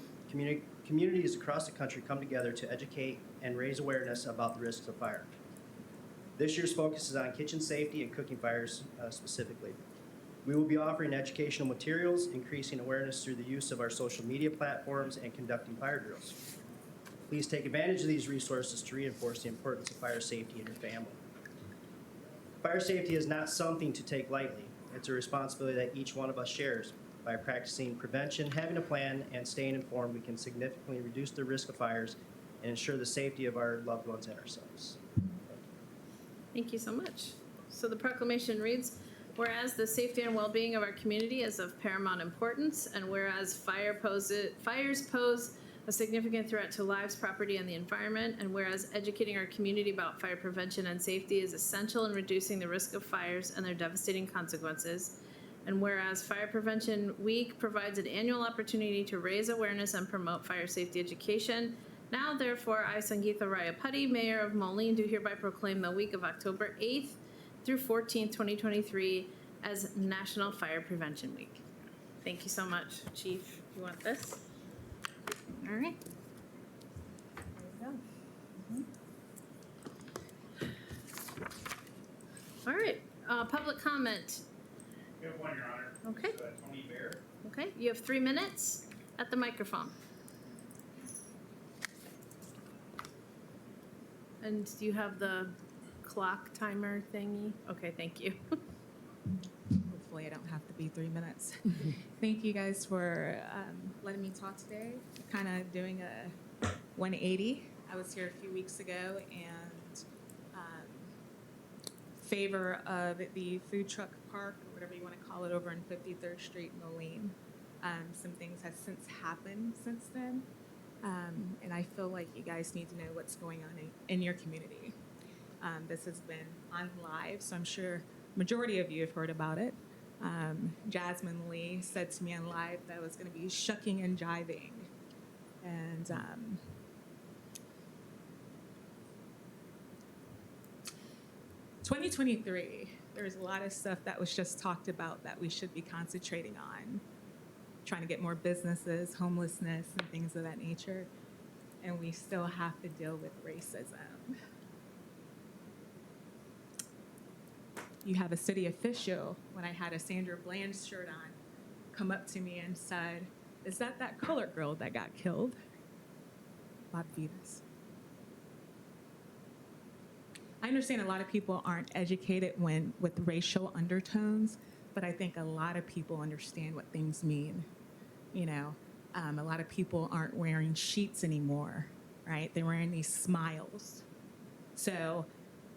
communities across the country come together to educate and raise awareness about the risks of fire. This year's focus is on kitchen safety and cooking fires specifically. We will be offering educational materials, increasing awareness through the use of our social media platforms, and conducting fire drills. Please take advantage of these resources to reinforce the importance of fire safety in your family. Fire safety is not something to take lightly. It's a responsibility that each one of us shares. By practicing prevention, having a plan, and staying informed, we can significantly reduce the risk of fires and ensure the safety of our loved ones and ourselves. Thank you so much. So the proclamation reads, whereas the safety and well-being of our community is of paramount importance, and whereas fires pose a significant threat to lives, property, and the environment, and whereas educating our community about fire prevention and safety is essential in reducing the risk of fires and their devastating consequences, and whereas Fire Prevention Week provides an annual opportunity to raise awareness and promote fire safety education, now therefore I, Sangeetha Rayapati, Mayor of Moline, do hereby proclaim the week of October 8th through 14th, 2023 as National Fire Prevention Week. Thank you so much, Chief. You want this? All right. There you go. All right, public comment. We have one, Your Honor. Okay. It's, Tony Bear. Okay, you have 3 minutes at the microphone. And do you have the clock timer thingy? Okay, thank you. Hopefully I don't have to be 3 minutes. Thank you guys for letting me talk today. Kind of doing a 180. I was here a few weeks ago and favor of the food truck park, or whatever you want to call it, over on 53rd Street, Moline. Some things have since happened since then. And I feel like you guys need to know what's going on in your community. This has been on live, so I'm sure majority of you have heard about it. Jasmine Lee said to me on live that I was going to be shucking and jiving. And 2023, there's a lot of stuff that was just talked about that we should be concentrating on. Trying to get more businesses, homelessness, and things of that nature. And we still have to deal with racism. You have a city official, when I had a Sandra Bland shirt on, come up to me and said, "Is that colored girl that got killed?" Bob Vivas. I understand a lot of people aren't educated with racial undertones, but I think a lot of people understand what things mean. A lot of people aren't wearing sheets anymore, right? They're wearing these smiles. So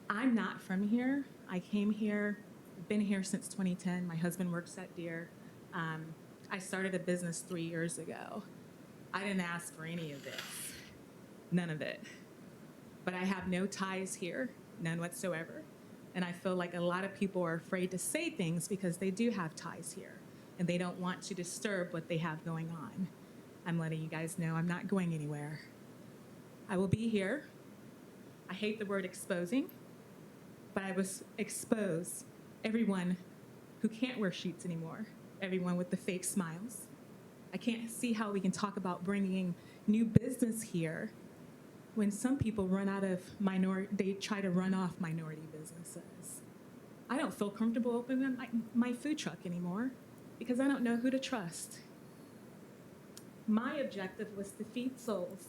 I'm not from here. I came here, been here since 2010. My husband works at Deere. I started a business 3 years ago. I didn't ask for any of this, none of it. But I have no ties here, none whatsoever. And I feel like a lot of people are afraid to say things because they do have ties here. and they don't want to disturb what they have going on. I'm letting you guys know I'm not going anywhere. I will be here. I hate the word exposing, but I was expose everyone who can't wear sheets anymore, everyone with the fake smiles. I can't see how we can talk about bringing new business here when some people run out of they try to run off minority businesses. I don't feel comfortable opening my food truck anymore because I don't know who to trust. My objective was to feed souls.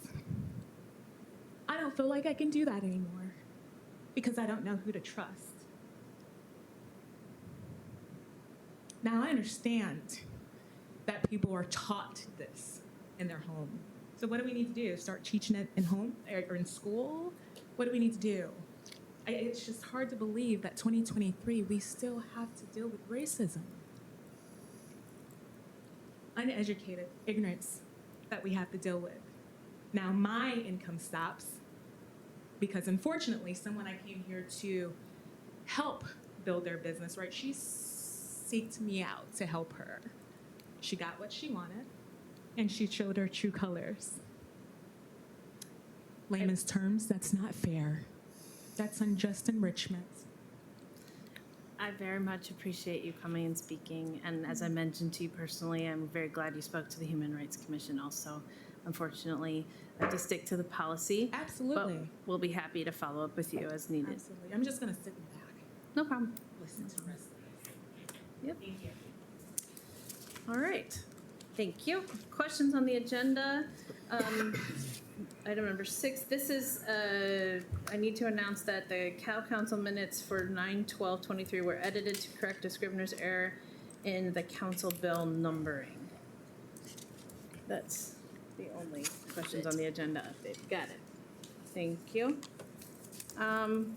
I don't feel like I can do that anymore because I don't know who to trust. Now I understand that people are taught this in their home. So what do we need to do? Start teaching it in home or in school? What do we need to do? It's just hard to believe that 2023, we still have to deal with racism. Uneducated ignorance that we have to deal with. Now my income stops because unfortunately, someone I came here to help build their business, right? She seeked me out to help her. She got what she wanted, and she showed her true colors. Layman's terms, that's not fair. That's unjust enrichment. I very much appreciate you coming and speaking, and as I mentioned to you personally, I'm very glad you spoke to the Human Rights Commission also. Unfortunately, I have to stick to the policy. Absolutely. But we'll be happy to follow up with you as needed. Absolutely. I'm just going to sit in the back. No problem. Listen to the rest of this. Yep. Thank you. All right. Thank you. Questions on the agenda? Item number 6, this is, I need to announce that the Cal Council minutes for 9/12/23 were edited to correct a scrivener's error in the council bill numbering. That's the only questions on the agenda update. Got it. Thank you. Hang on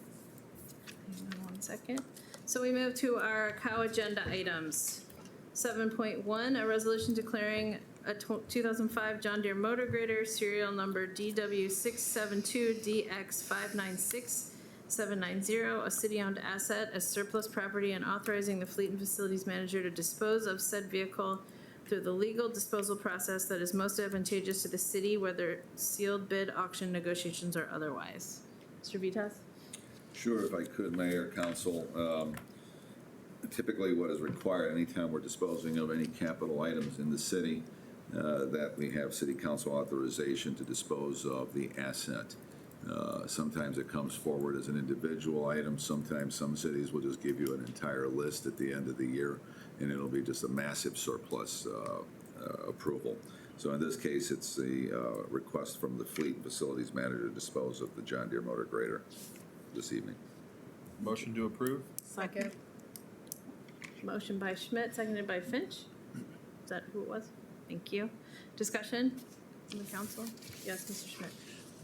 1 second. So we move to our cow agenda items. 7.1, a resolution declaring a 2005 John Deere motor grader, serial number DW672DX596790, a city-owned asset as surplus property, and authorizing the fleet and facilities manager to dispose of said vehicle through the legal disposal process that is most advantageous to the city, whether sealed bid, auction, negotiations, or otherwise. Mr. Vitas? Sure, if I could, Mayor, Council. Typically, what is required anytime we're disposing of any capital items in the city, that we have city council authorization to dispose of the asset. Sometimes it comes forward as an individual item. Sometimes some cities will just give you an entire list at the end of the year, and it'll be just a massive surplus approval. So in this case, it's the request from the fleet and facilities manager to dispose of the John Deere motor grader this evening. Motion to approve? Second. Motion by Schmidt, seconded by Finch. Is that who it was? Thank you. Discussion from the council? Yes, Mr. Schmidt.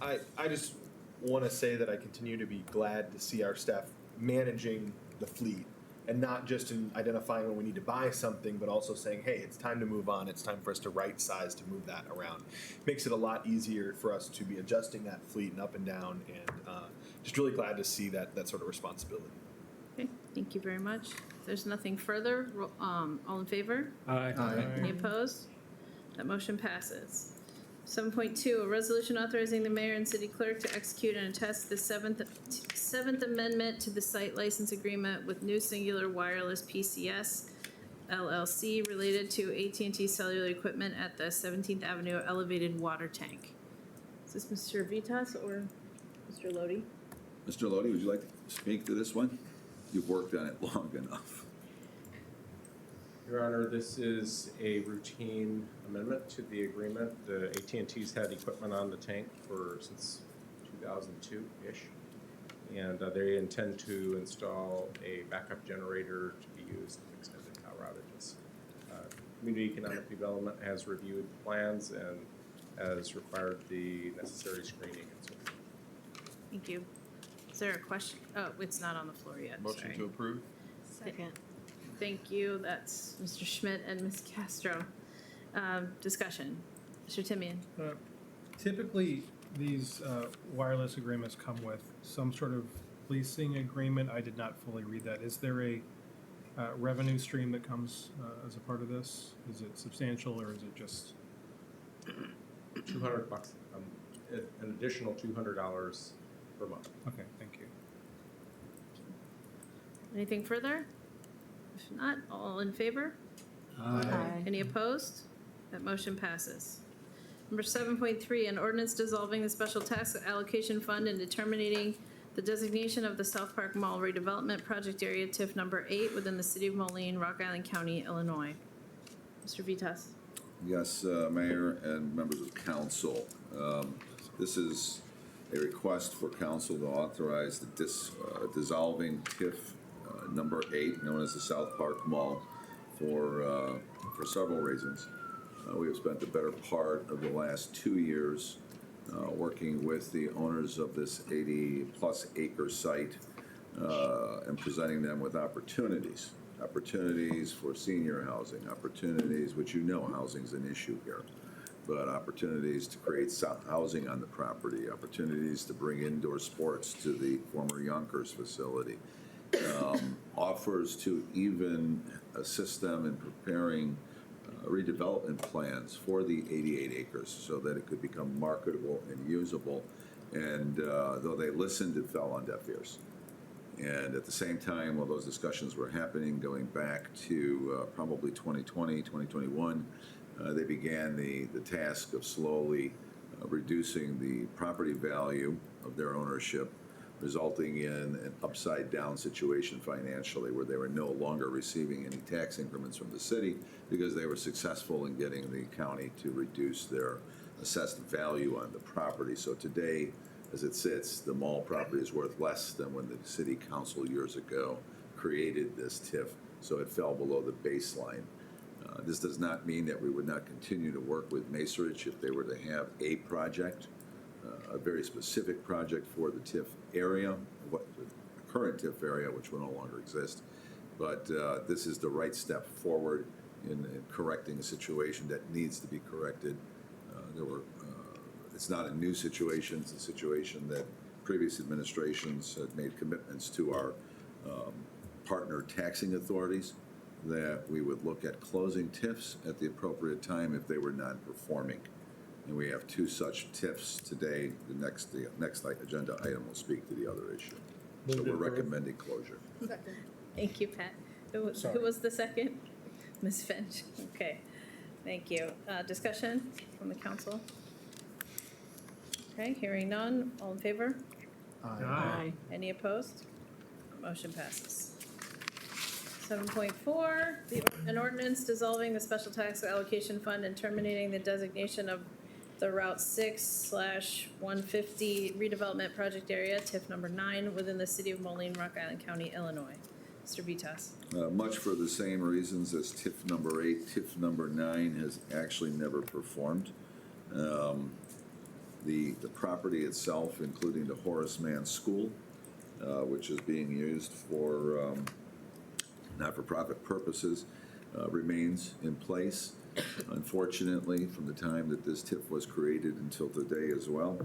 I just want to say that I continue to be glad to see our staff managing the fleet and not just in identifying when we need to buy something, but also saying, hey, it's time to move on. It's time for us to right size to move that around. Makes it a lot easier for us to be adjusting that fleet and up and down, and just really glad to see that sort of responsibility. Okay, thank you very much. If there's nothing further, all in favor? Aye. Any opposed? That motion passes. 7.2, a resolution authorizing the mayor and city clerk to execute and attest the seventh amendment to the site license agreement with New Singular Wireless PCS LLC related to AT&T cellular equipment at the 17th Avenue elevated water tank. Is this Mr. Vitas or Mr. Lodi? Mr. Lodi, would you like to speak to this one? You've worked on it long enough. Your Honor, this is a routine amendment to the agreement. The AT&T's had equipment on the tank since 2002-ish, and they intend to install a backup generator to be used in extended power outages. Community Economic Development has reviewed the plans and has required the necessary screening and so forth. Thank you. Is there a question? Oh, it's not on the floor yet. Motion Sorry. to approve? Second. Thank you. That's Mr. Schmidt and Ms. Castro. Discussion. Mr. Timian. Typically, these wireless agreements come with some sort of leasing agreement. I did not fully read that. Is there a revenue stream that comes as a part of this? Is it substantial, or is it just? $200, an additional $200 per month. Okay, thank you. Anything further? If not, all in favor? Aye. Any opposed? That motion passes. Number 7.3, an ordinance dissolving the special tax allocation fund and determining the designation of the South Park Mall redevelopment project area TIF number 8 within the city of Moline, Rock Island County, Illinois. Mr. Vitas. Yes, Mayor and members of council. This is a request for council to authorize the dissolving TIF number 8, known as the South Park Mall, for several reasons. We have spent the better part of the last 2 years working with the owners of this 80-plus acre site and presenting them with opportunities for senior housing, opportunities, which you know housing's an issue here, but opportunities to create housing on the property, opportunities to bring indoor sports to the former Yonkers facility, offers to even assist them in preparing redevelopment plans for the 88 acres so that it could become marketable and usable. And though they listened, it fell on deaf ears. And at the same time, while those discussions were happening, going back to probably 2020, 2021, they began the task of slowly reducing the property value of their ownership, resulting in an upside-down situation financially where they were no longer receiving any tax increments from the city because they were successful in getting the county to reduce their assessed value on the property. So today, as it sits, the mall property is worth less than when the city council years ago created this TIF, so it fell below the baseline. This does not mean that we would not continue to work with Macerich if they were to have a project, a very specific project for the TIF area, what the current TIF area, which will no longer exist. But this is the right step forward in correcting a situation that needs to be corrected. It's not a new situation. It's a situation that previous administrations had made commitments to our partner taxing authorities that we would look at closing TIFs at the appropriate time if they were non-performing. And we have 2 such TIFs today. The next agenda item will speak to the other issue. So we're recommending closure. Thank you, Pat. Who was the second? Ms. Finch. Okay, thank you. Discussion from the council? Okay, hearing none. All in favor? Aye. Any opposed? Motion passes. 7.4, an ordinance dissolving the special tax allocation fund and terminating the designation of the Route 6/150 redevelopment project area, TIF number 9, within the city of Moline, Rock Island County, Illinois. Mr. Vitas. Much for the same reasons as TIF number 8, TIF number 9 has actually never performed. The property itself, including the Horace Mann School, which is being used for not-for-profit purposes, remains in place. Unfortunately, from the time that this TIF was created until today as well,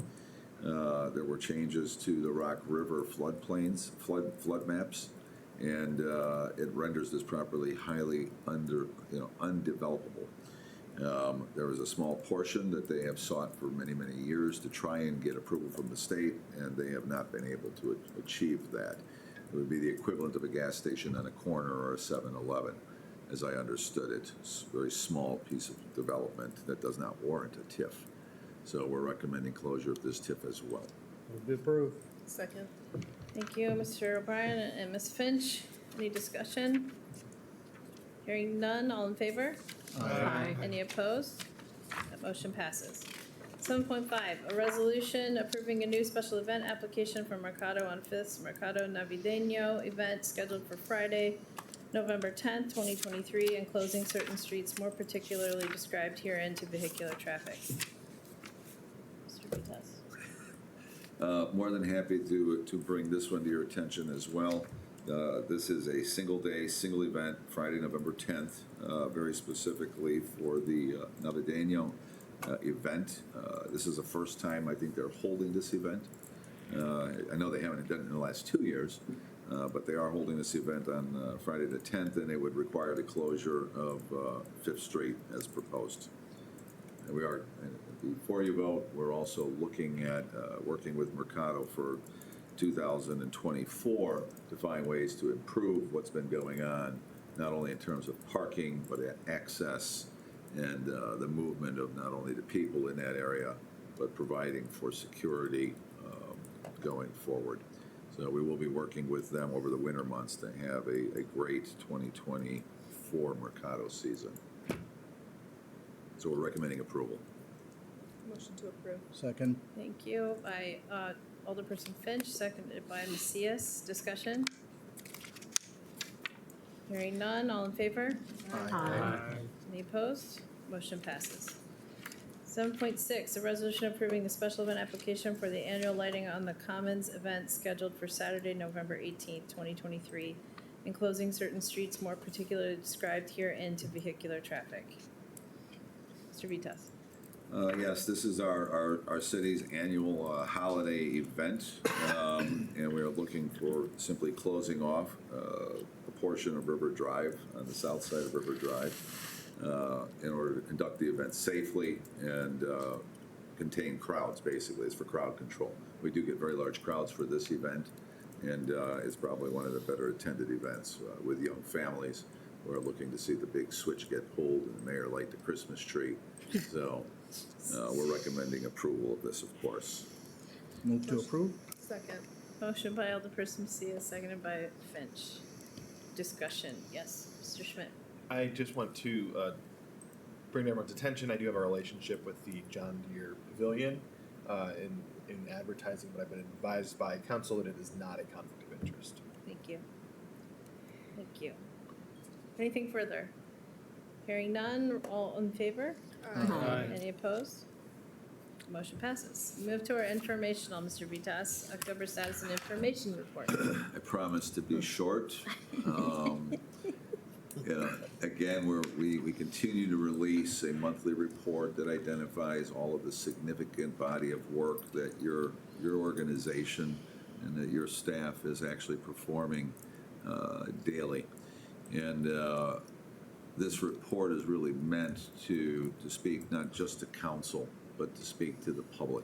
there were changes to the Rock River floodplains, flood maps, and it renders this property highly undevelopable. There was a small portion that they have sought for many, many years to try and get approval from the state, and they have not been able to achieve that. It would be the equivalent of a gas station on a corner or a 7-Eleven, as I understood it. It's a very small piece of development that does not warrant a TIF. So we're recommending closure of this TIF as well. Move to approve. Second. Thank you, Mr. O'Brien and Ms. Finch. Any discussion? Hearing none, all in favor? Aye. Any opposed? That motion passes. 7.5, a resolution approving a new special event application for Mercado on 5th, Mercado Navideño event scheduled for Friday, November 10th, 2023, and closing certain streets more particularly described herein to vehicular traffic. Mr. Vitas. More than happy to bring this one to your attention as well. This is a single day, single event, Friday, November 10th, very specifically for the Navideño event. This is the first time I think they're holding this event. I know they haven't done it in the last 2 years, But they are holding this event on Friday the 10th, and it would require the closure of 5th Street as proposed. And we are, before you vote, we're also looking at working with Mercado for 2024 to find ways to improve what's been going on, not only in terms of parking, but access and the movement of not only the people in that area, but providing for security going forward. So we will be working with them over the winter months to have a great 2024 Mercado season. So we're recommending approval. Motion to approve. Second. Thank you by Alderperson Finch, seconded by Macias. Discussion? Hearing none, all in favor? Any opposed? Motion passes. 7.6, a resolution approving the special event application for the annual lighting on the Commons event scheduled for Saturday, November 18th, 2023, and closing certain streets more particularly described herein to vehicular traffic. Mr. Vitas. Yes, this is our city's annual holiday event, and we are looking for simply closing off a portion of River Drive on the south side of River Drive in order to conduct the event safely and contain crowds, basically. It's for crowd control. We do get very large crowds for this event, and it's probably one of the better attended events with young families who are looking to see the big switch get pulled and the mayor light the Christmas tree. So we're recommending approval of this, of course. Move to approve? Second. Motion by Alderperson Macias, seconded by Finch. Discussion, yes, Mr. Schmidt. I just want to bring to everyone's attention, I do have a relationship with the John Deere Pavilion in advertising, but I've been advised by council that it is not a conflict of interest. Thank you. Thank you. Anything further? Hearing none, all in favor? Aye. Any opposed? Motion passes. Move to our informational, Mr. Vitas, October status and information report. I promise to be short. Again, we continue to release a monthly report that identifies all of the significant body of work that your organization and that your staff is actually performing daily. And this report is really meant to speak not just to council, but to speak to the public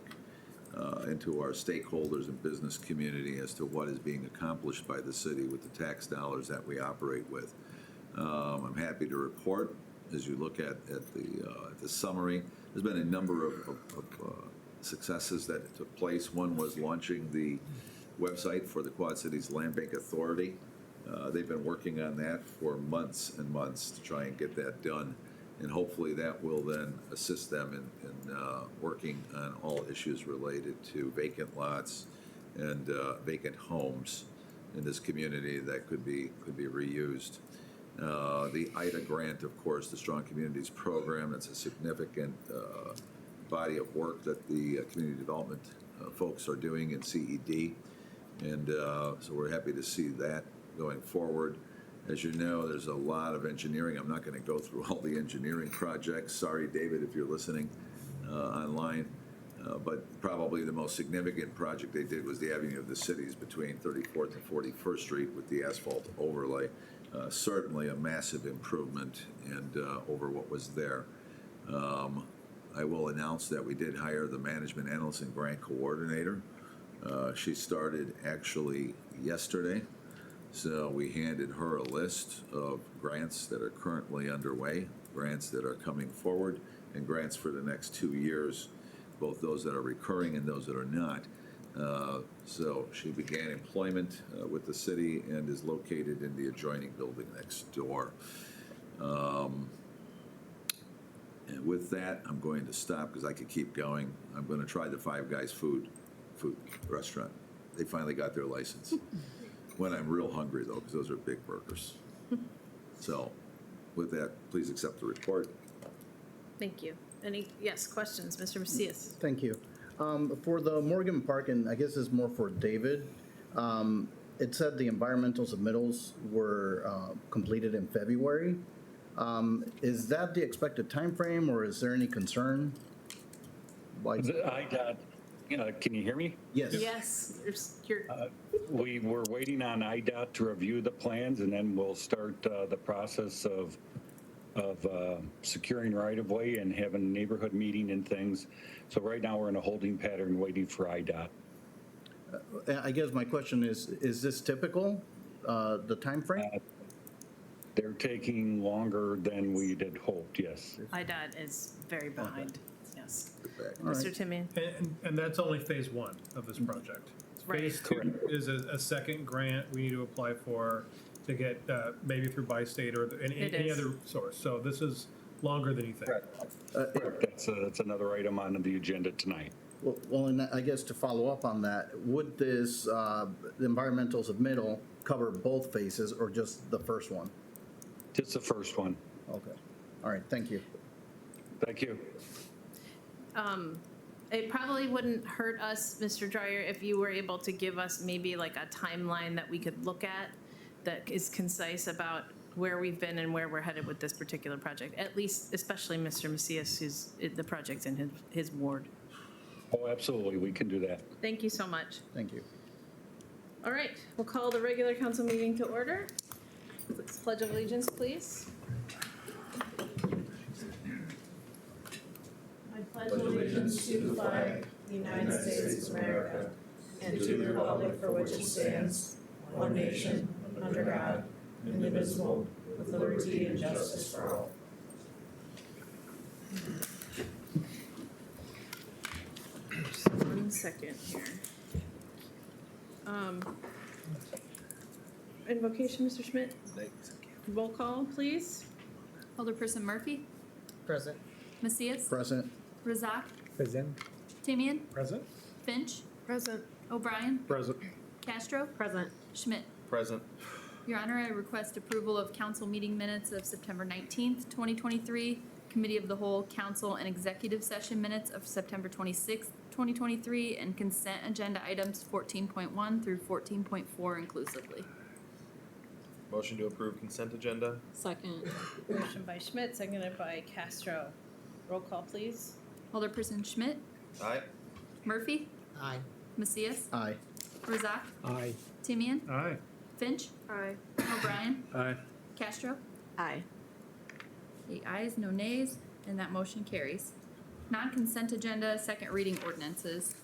and to our stakeholders and business community as to what is being accomplished by the city with the tax dollars that we operate with. I'm happy to report, as you look at the summary, there's been a number of successes that took place. One was launching the website for the Quad Cities Land Bank Authority. They've been working on that for months and months to try and get that done. And hopefully that will then assist them in working on all issues related to vacant lots and vacant homes in this community that could be reused. The IDA grant, of course, the Strong Communities Program, that's a significant body of work that the community development folks are doing in CED. And so we're happy to see that going forward. As you know, there's a lot of engineering. I'm not going to go through all the engineering projects. Sorry, David, if you're listening online. But probably the most significant project they did was the Avenue of the Cities between 34th and 41st Street with the asphalt overlay. Certainly a massive improvement and over what was there. I will announce that we did hire the management analyst and grant coordinator. She started actually yesterday. So we handed her a list of grants that are currently underway, grants that are coming forward, and grants for the next 2 years, both those that are recurring and those that are not. So she began employment with the city and is located in the adjoining building next door. And with that, I'm going to stop because I could keep going. I'm going to try the Five Guys food restaurant. They finally got their license. When I'm real hungry, though, because those are big burgers. So with that, please accept the report. Thank you. Yes, questions, Mr. Macias? Thank you. For the Morgan Park, and I guess it's more for David, it said the environmental submittals were completed in February. Is that the expected time frame, or is there any concern? Why? Can you hear me? Yes. Yes, you're, We were waiting on IDOT to review the plans, and then we'll start the process of securing right-of-way and having a neighborhood meeting and things. So right now, we're in a holding pattern waiting for IDOT. I guess my question is this typical, the timeframe? They're taking longer than we had hoped, yes. IDOT is very behind, yes. All right. Mr. Timian? And that's only phase one of this project. Right. Phase two is a second grant we need to apply for to get maybe through by-state or any is. other source. So this is longer than you think. That's another item on the agenda tonight. Well, and I guess to follow up on that, would this, the environmental submittal cover both phases or just the first one? Just the first one. Okay. All right, thank you. Thank you. It probably wouldn't hurt us, Mr. Dryer, if you were able to give us maybe like a timeline that we could look at that is concise about where we've been and where we're headed with this particular project, at least, especially Mr. Macias, who's, the project's in his ward. Oh, absolutely, we can do that. Thank you so much. Thank you. All right, we'll call the regular council meeting to order. Let's pledge of allegiance, please. I pledge allegiance to the flag, the United States of America, and to the republic for which it stands, one nation, under God, indivisible, with liberty and justice for all. Just 1 second here. Invocation, Mr. Schmidt? Roll call, please. Alderperson Murphy, Present. Macias, Present. Razak, Present. Timian, Present? Finch, Present. O'Brien, Present. Castro, Present. Schmidt. Present. Your Honor, I request approval of council meeting minutes of September 19th, 2023, Committee of the Whole, Council and Executive Session minutes of September 26th, 2023, and consent agenda items 14.1 through 14.4 inclusively. Motion to approve consent agenda? Second. Motion by Schmidt, seconded by Castro. Roll call, please. Alderperson Schmidt, Aye. Murphy, Aye. Macias, Aye. Razak, Aye. Timian, Aye. Finch, Aye. O'Brien, Aye. Castro. Aye. 8 ayes, no nays, and that motion carries. Non-consent agenda, second reading ordinances.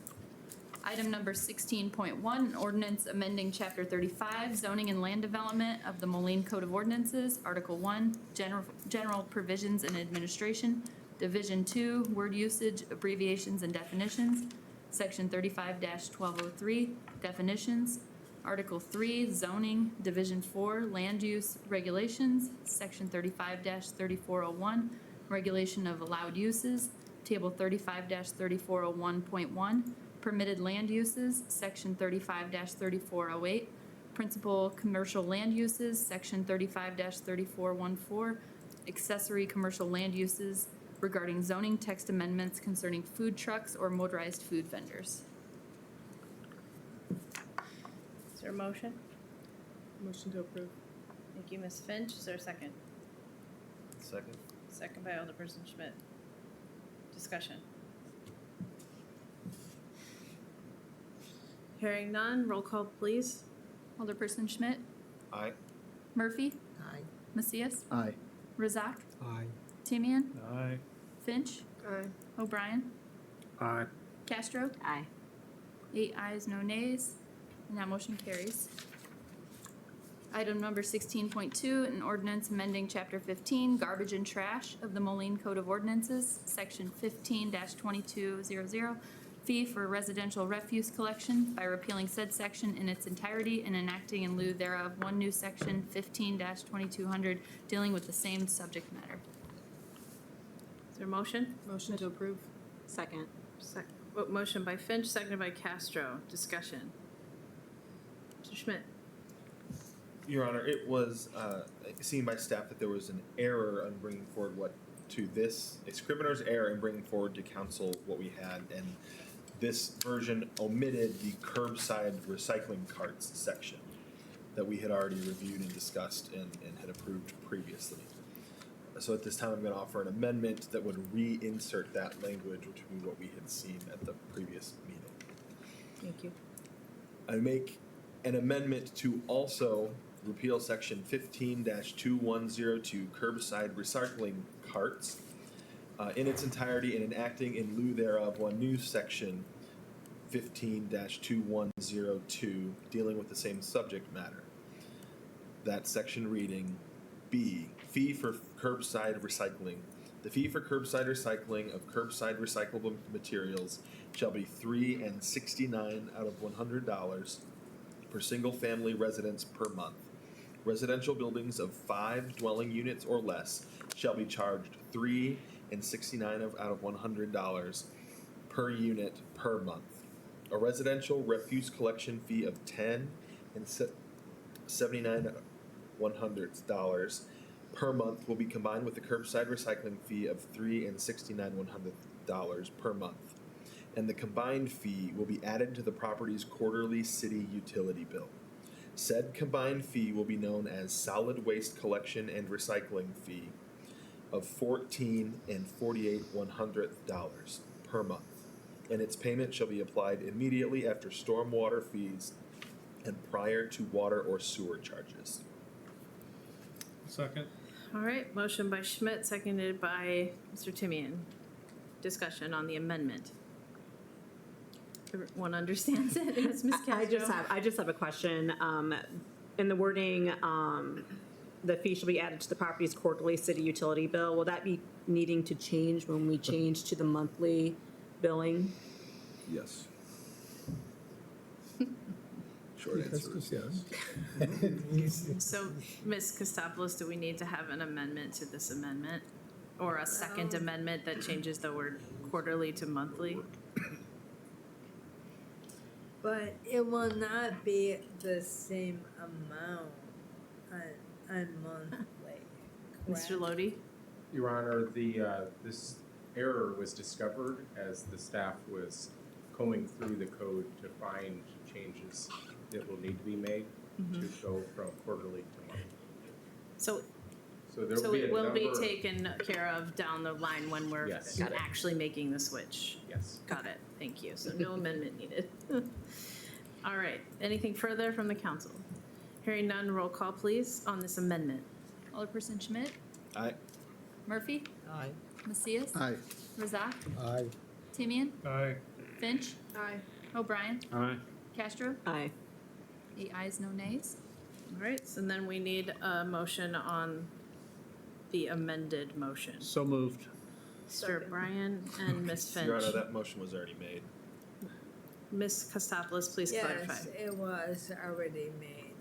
Item number 16.1, ordinance amending Chapter 35, zoning and land development of the Moline Code of Ordinances, Article 1, general provisions and administration, Division 2, word usage, abbreviations and definitions, Section 35-1203, definitions, Article 3, zoning, Division 4, land use regulations, Section 35-3401, regulation of allowed uses, Table 35-3401.1, permitted land uses, Section 35-3408, principal commercial land uses, Section 35-3414, accessory commercial land uses regarding zoning text amendments concerning food trucks or motorized food vendors. Is there a motion? Motion to approve. Thank you, Ms. Finch. Is there a second? Second. Second by Alderperson Schmidt. Discussion. Hearing none, roll call, please. Alderperson Schmidt, Aye. Murphy, Aye. Macias, Aye. Razak, Aye. Timian, Aye. Finch, Aye. O'Brien, Aye. Castro. Aye. 8 ayes, no nays, and that motion carries. Item number 16.2, an ordinance amending Chapter 15, garbage and trash of the Moline Code of Ordinances, Section 15-2200, fee for residential refuse collection by repealing said section in its entirety and enacting in lieu thereof one new section, 15-2200, dealing with the same subject matter. Is there a motion? Motion to approve. Second. Motion by Finch, seconded by Castro. Discussion. Mr. Schmidt. Your Honor, it was seen by staff that there was an error on bringing forward a scrivener's error in bringing forward to council what we had, and this version omitted the curbside recycling carts section that we had already reviewed and discussed and had approved previously. So at this time, I'm going to offer an amendment that would reinsert that language, which would be what we had seen at the previous meeting. Thank you. I make an amendment to also repeal section 15-2102 curbside recycling carts in its entirety and enacting in lieu thereof one new section 15-2102 dealing with the same subject matter. That section reading B, fee for curbside recycling. The fee for curbside recycling of curbside recyclable materials shall be $3.69 out of $100 per single-family residence per month. Residential buildings of 5 dwelling units or less shall be charged $3.69 out of $100 per unit per month. A residential refuse collection fee of $10.79 per month will be combined with the curbside recycling fee of $3.69 per month, and the combined fee will be added to the property's quarterly city utility bill. Said combined fee will be known as solid waste collection and recycling fee of $14.48 per month, and its payment shall be applied immediately after stormwater fees and prior to water or sewer charges. Second. All right, motion by Schmidt, seconded by Mr. Timian. Discussion on the amendment. Everyone understands it? It's Ms. Castro. I just have a question. In the wording, the fee shall be added to the property's quarterly city utility bill. Will that be needing to change when we change to the monthly billing? Yes. Short answer is yes. So, Ms. Kostopoulos, do we need to have an amendment to this amendment? Or a second amendment that changes the word quarterly to monthly? But it will not be the same amount on monthly. Mr. Lodi? Your Honor, this error was discovered as the staff was combing through the code to find changes that will need to be made to go from quarterly to monthly. So there will be a it will be number- taken care of down the line when we're Yes. actually making the switch. Yes. Got it, thank you. So no amendment needed. All right, anything further from the council? Hearing none, roll call please on this amendment. Alderperson Schmidt, Aye. Murphy, Aye. Macias, Aye. Razak, Aye. Timian, Aye. Finch, Aye. O'Brien, Aye. Castro. Aye. 8 ayes, no nays. All right, so then we need a motion on the amended motion. So moved. Mr. Bryan and Ms. Finch. Your Honor, that motion was already made. Ms. Kostopoulos, please clarify. Yes, it was already made.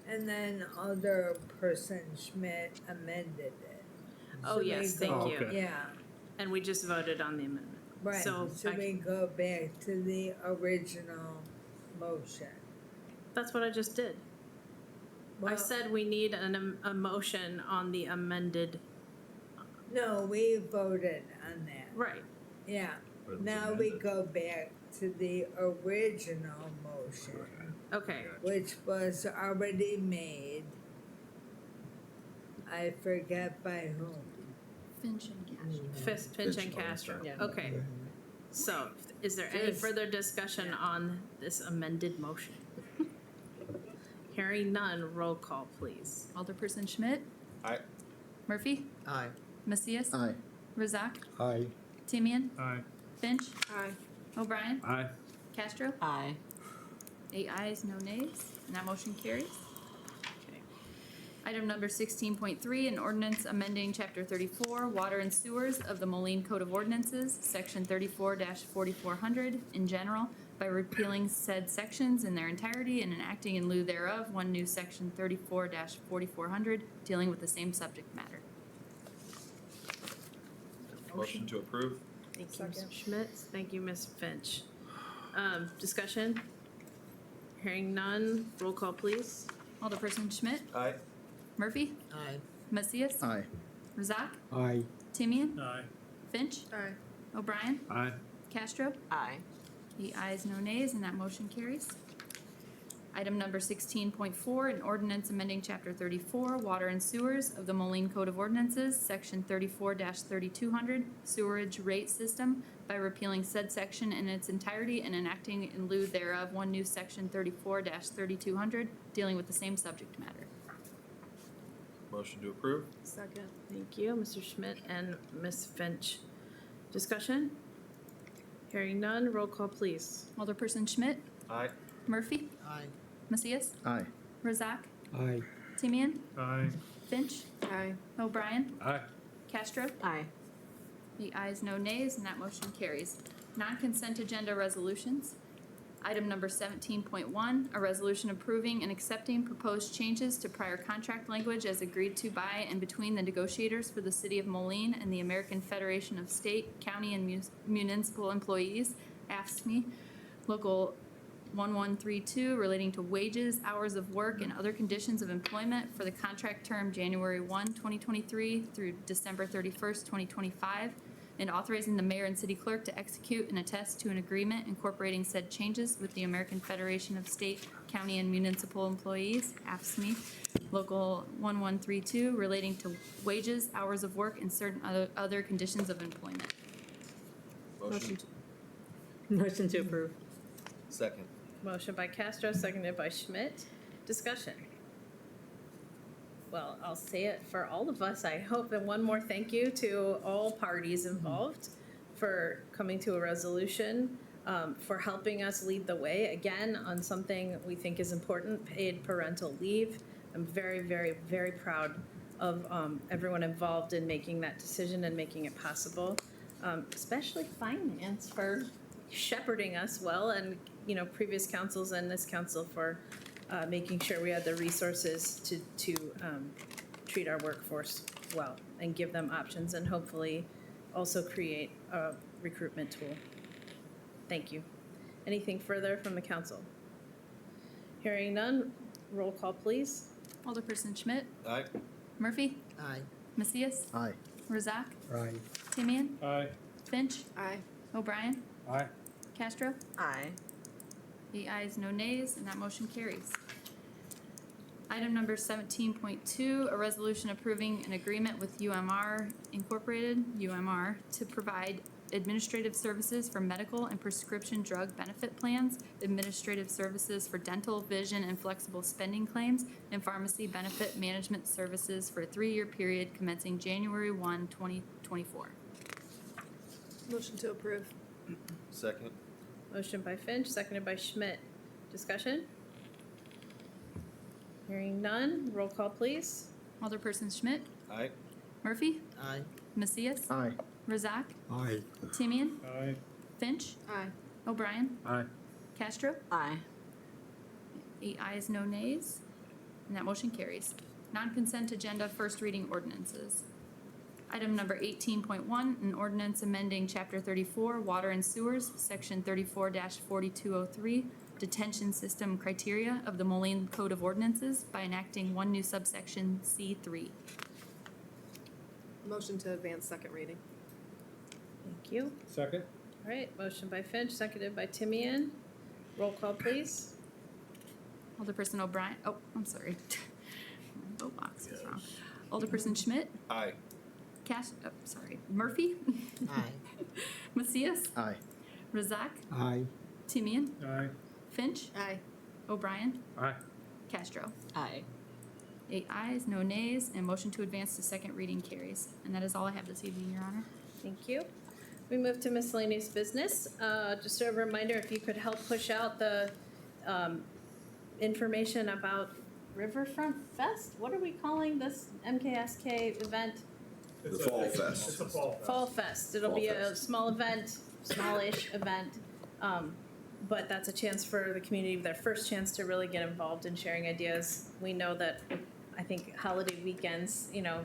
And then Alderperson Schmidt amended it. Oh, So we yes, thank go- you. Okay. Yeah, And we just voted on the amendment. right. So So I we go back to the original motion. That's what I just did. I Well, said we need a motion on the amended, no, we voted on that. right. Yeah. But it was Now we amended. go back to the original motion, Okay, which was already made. I forget by whom. Finch and Castro. Finch and Finch, Castro. yeah. Okay. So is there any Just- further discussion on this amended motion? Hearing none, roll call please. Alderperson Schmidt, Aye. Murphy, Aye. Macias, Aye. Razak, Aye. Timian, Aye. Finch, Aye. O'Brien, Aye. Castro. Aye. 8 ayes, no nays, and that motion carries. Okay. Item number 16.3, an ordinance amending Chapter 34, Water and Sewers of the Moline Code of Ordinances, Section 34-4400 in general, by repealing said sections in their entirety and enacting in lieu thereof one new Section 34-4400 dealing with the same subject matter. Motion to approve? Thank you, Mr. Schmidt. Thank you, Ms. Finch. Discussion? Hearing none, roll call please. Alderperson Schmidt, Aye. Murphy, Aye. Macias, Aye. Razak, Aye. Timian, Aye. Finch, Aye. O'Brien, Aye. Castro. Aye. 8 ayes, no nays, and that motion carries. Item number 16.4, an ordinance amending Chapter 34, Water and Sewers of the Moline Code of Ordinances, Section 34-3200, Sewerage Rate System, by repealing said section in its entirety and enacting in lieu thereof one new Section 34-3200, dealing with the same subject matter. Motion to approve? Second. Thank you, Mr. Schmidt and Ms. Finch. Discussion? Hearing none, roll call, please. Alderperson Schmidt, Aye. Murphy, Aye. Macias, Aye. Razak, Aye. Timian, Aye. Finch, Aye. O'Brien, Aye. Castro. Aye. The ayes, no nays, and that motion carries. Non-consent agenda resolutions. Item number 17.1, a resolution approving and accepting proposed changes to prior contract language as agreed to by and between the negotiators for the City of Moline and the American Federation of State, County, and Municipal Employees, AFSCME, Local 1132, relating to wages, hours of work, and other conditions of employment for the contract term January 1, 2023 through December 31st, 2025, and authorizing the mayor and city clerk to execute and attest to an agreement incorporating said changes with the American Federation of State, County, and Municipal Employees, AFSCME, Local 1132, relating to wages, hours of work, and certain other conditions of employment. Motion to approve. Second. Motion by Castro, seconded by Schmidt. Discussion. Well, I'll say it for all of us, I hope, and one more thank you to all parties involved for coming to a resolution, for helping us lead the way, again, on something we think is important, paid parental leave. I'm very, very, very proud of everyone involved in making that decision and making it possible, especially finance for shepherding us well, and, you know, previous councils and this council for making sure we had the resources to treat our workforce well and give them options, and hopefully also create a recruitment tool. Thank you. Anything further from the council? Hearing none, roll call, please. Alderperson Schmidt, Aye. Murphy, Aye. Macias, Aye. Razak, Aye. Timian, Aye. Finch, Aye. O'Brien, Aye. Castro. Aye. The ayes, no nays, and that motion carries. Item number 17.2, a resolution approving an agreement with UMR Incorporated, UMR, to provide administrative services for medical and prescription drug benefit plans, administrative services for dental, vision, and flexible spending claims, and pharmacy benefit management services for a 3-year period commencing January 1, 2024. Motion to approve. Second. Motion by Finch, seconded by Schmidt. Discussion? Hearing none, roll call, please. Alderperson Schmidt, Aye. Murphy, Aye. Macias, Aye. Razak, Aye. Timian, Aye. Finch, Aye. O'Brien, Aye. Castro. Aye. 8 ayes, no nays, and that motion carries. Non-consent agenda, first reading ordinances. Item number 18.1, an ordinance amending Chapter 34, Water and Sewers, Section 34-4203, Detention System Criteria of the Moline Code of Ordinances by enacting one new subsection C3. Motion to advance second reading. Thank you. Second? All right, motion by Finch, seconded by Timian. Roll call, please. Alderperson O'Brien, oh, I'm sorry. My vote box is wrong. Alderperson Schmidt, Aye. Murphy, Aye. Macias, Aye. Razak, Aye. Timian, Aye. Finch, Aye. O'Brien, Aye. Castro. Aye. 8 ayes, no nays, and motion to advance to second reading carries. And that is all I have this evening, Your Honor. Thank you. We move to miscellaneous business. Just a reminder, if you could help push out the information about Riverfront Fest. What are we calling this MKSK event? The Fall Fest. It's a fall fest. Fall Fest. It'll Fall be a Fest. small event, smallish event. But that's a chance for the community, their first chance to really get involved in sharing ideas. We know that, I think, holiday weekends, you know,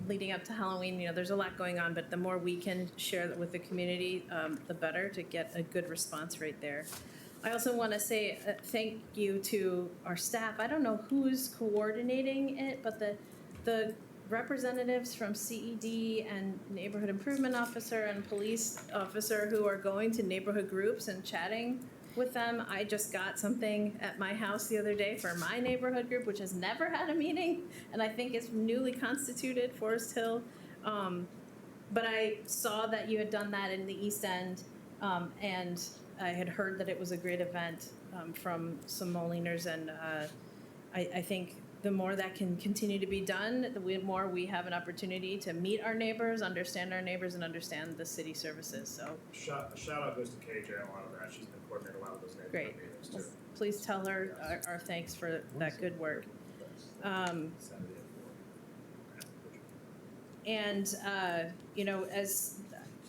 leading up to Halloween, you know, there's a lot going on, but the more we can share that with the community, the better, to get a good response rate there. I also want to say thank you to our staff. I don't know who's coordinating it, but the representatives from CED and Neighborhood Improvement Officer and Police Officer who are going to neighborhood groups and chatting with them. I just got something at my house the other day for my neighborhood group, which has never had a meeting, and I think is newly constituted, Forest Hill. But I saw that you had done that in the East End, and I had heard that it was a great event from some Moliners, and I think the more that can continue to be done, the more we have an opportunity to meet our neighbors, understand our neighbors, and understand the city services. So Shout out goes to KJ on a lot of that. She's been coordinating a lot of those neighborhood great. meetings Well, too. please tell her our thanks for that good work. And, as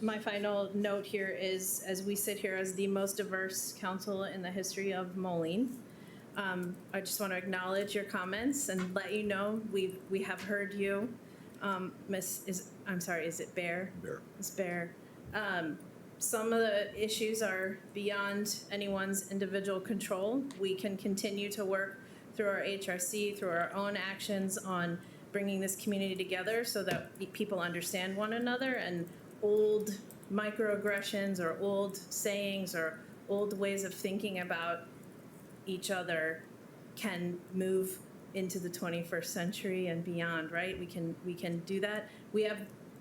my final note here is, as we sit here as the most diverse council in the history of Moline, I just want to acknowledge your comments and let you know we have heard you. Is it Bear? Bear. Ms. Bear. Some of the issues are beyond anyone's individual control. We can continue to work through our HRC, through our own actions on bringing this community together so that people understand one another, and old microaggressions or old sayings or old ways of thinking about each other can move into the 21st century and beyond, right? We can do that.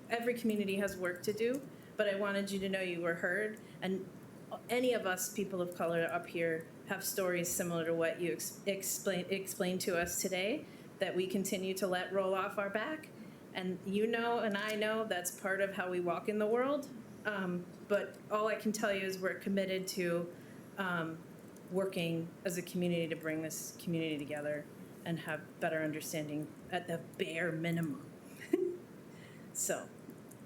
Every community has work to do, but I wanted you to know you were heard, and any of us people of color up here have stories similar to what you explained to us today that we continue to let roll off our back. And and I know that's part of how we walk in the world. But all I can tell you is we're committed to working as a community to bring this community together and have better understanding at the bare minimum. So,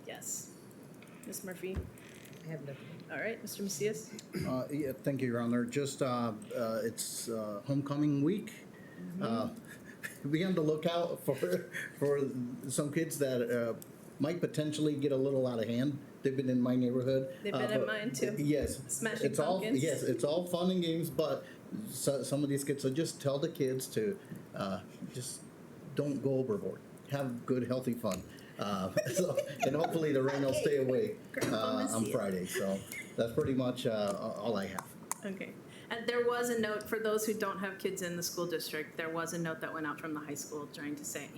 yes. Ms. Murphy? I have nothing. All right, Mr. Macias? Yeah, thank you, Your Honor. Just, it's homecoming week. Be on the lookout for some kids that might potentially get a little out of hand. They've been in my neighborhood. They've been in mine too. Yes. Smashing it's pumpkins. all yes, it's all fun and games, but some of these kids. So just tell the kids to just don't go overboard. Have good, healthy fun. And hopefully the rain will stay away on Friday. So that's pretty much all I have. Okay. And there was a note for those who don't have kids in the school district. There was a note that went out from the high school trying to say,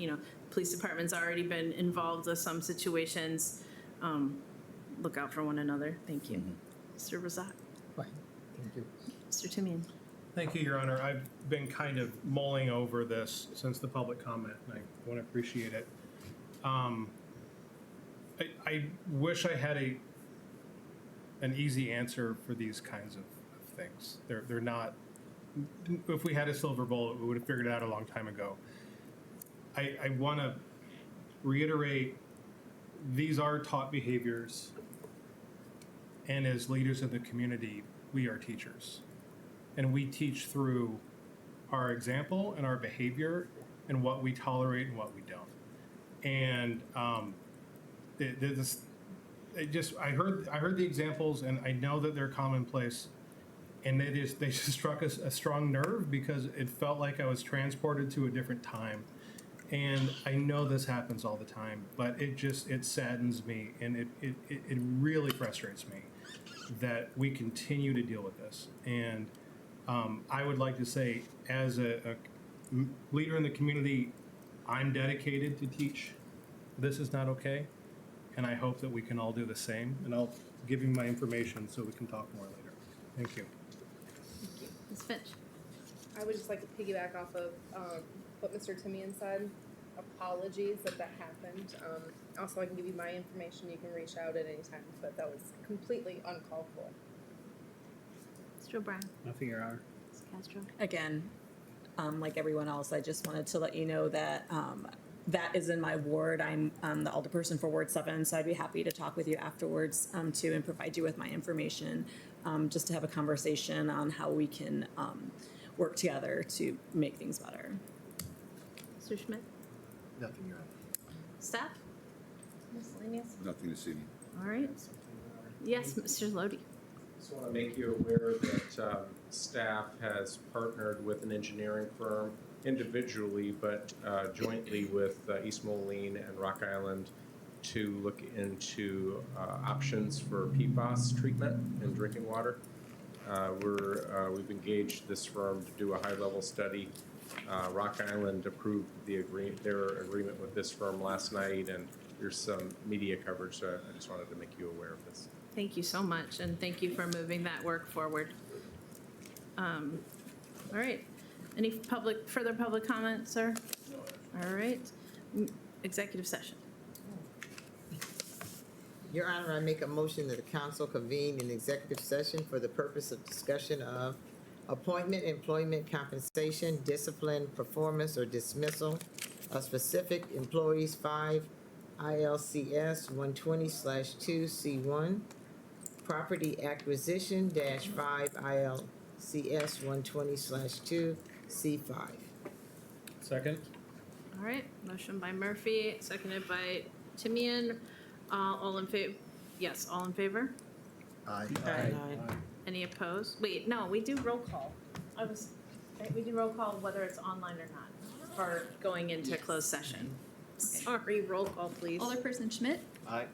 police department's already been involved with some situations. Look out for one another. Thank you. Mr. Razak. Fine, thank you. Mr. Timian. Thank you, Your Honor. I've been kind of mulling over this since the public comment, and I want to appreciate it. I wish I had an easy answer for these kinds of things. They're not. If we had a silver bullet, we would have figured it out a long time ago. I want to reiterate, these are taught behaviors, and as leaders of the community, we are teachers. And we teach through our example and our behavior and what we tolerate and what we don't. And I heard the examples, and I know that they're commonplace, and they just struck a strong nerve because it felt like I was transported to a different time. And I know this happens all the time, but it saddens me, and it really frustrates me that we continue to deal with this. And I would like to say, as a leader in the community, I'm dedicated to teach. This is not okay, and I hope that we can all do the same. And I'll give you my information so we can talk more later. Thank you. Thank you. Ms. Finch. I would just like to piggyback off of what Mr. Timian said. Apologies that happened. Also, I can give you my information. You can reach out at any time, but that was completely uncalled for. Mr. O'Brien. Nothing, Your Honor. Ms. Castro. Again, like everyone else, I just wanted to let you know that that is in my ward. I'm the alderperson for Ward 7, so I'd be happy to talk with you afterwards too and provide you with my information just to have a conversation on how we can work together to make things better. Mr. Schmidt. Nothing, Your Honor. Staff. Miscellaneous. Nothing this evening. All right. Yes, Mr. Lodi. Just want to make you aware that staff has partnered with an engineering firm individually, but jointly with East Moline and Rock Island to look into options for PFAS treatment in drinking water. We've engaged this firm to do a high-level study. Rock Island approved their agreement with this firm last night, and there's some media coverage, so I just wanted to make you aware of this. Thank you so much, and thank you for moving that work forward. All right. Any further public comment, sir? All right. Executive session. Your Honor, I make a motion that the council convene an executive session for the purpose of discussion of appointment, employment, compensation, discipline, performance, or dismissal of specific employees, 5 ILCS 120/2C1, property acquisition -5 ILCS 120/2C5. Second? All right. Motion by Murphy, seconded by Timian. All in favor? Yes, all in favor? Aye. Any opposed? Wait, no, we do roll call. We do roll call whether it's online or not for going into closed session. Sorry, roll call, please. Alderperson Schmidt, Aye.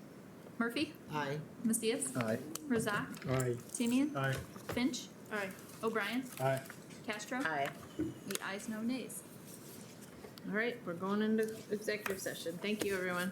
Murphy, Aye. Macias, Aye. Razak, Aye. Timian, Aye. Finch, Aye. O'Brien, Aye. Castro. Aye. The ayes, no nays. All right, we're going into executive session. Thank you, everyone.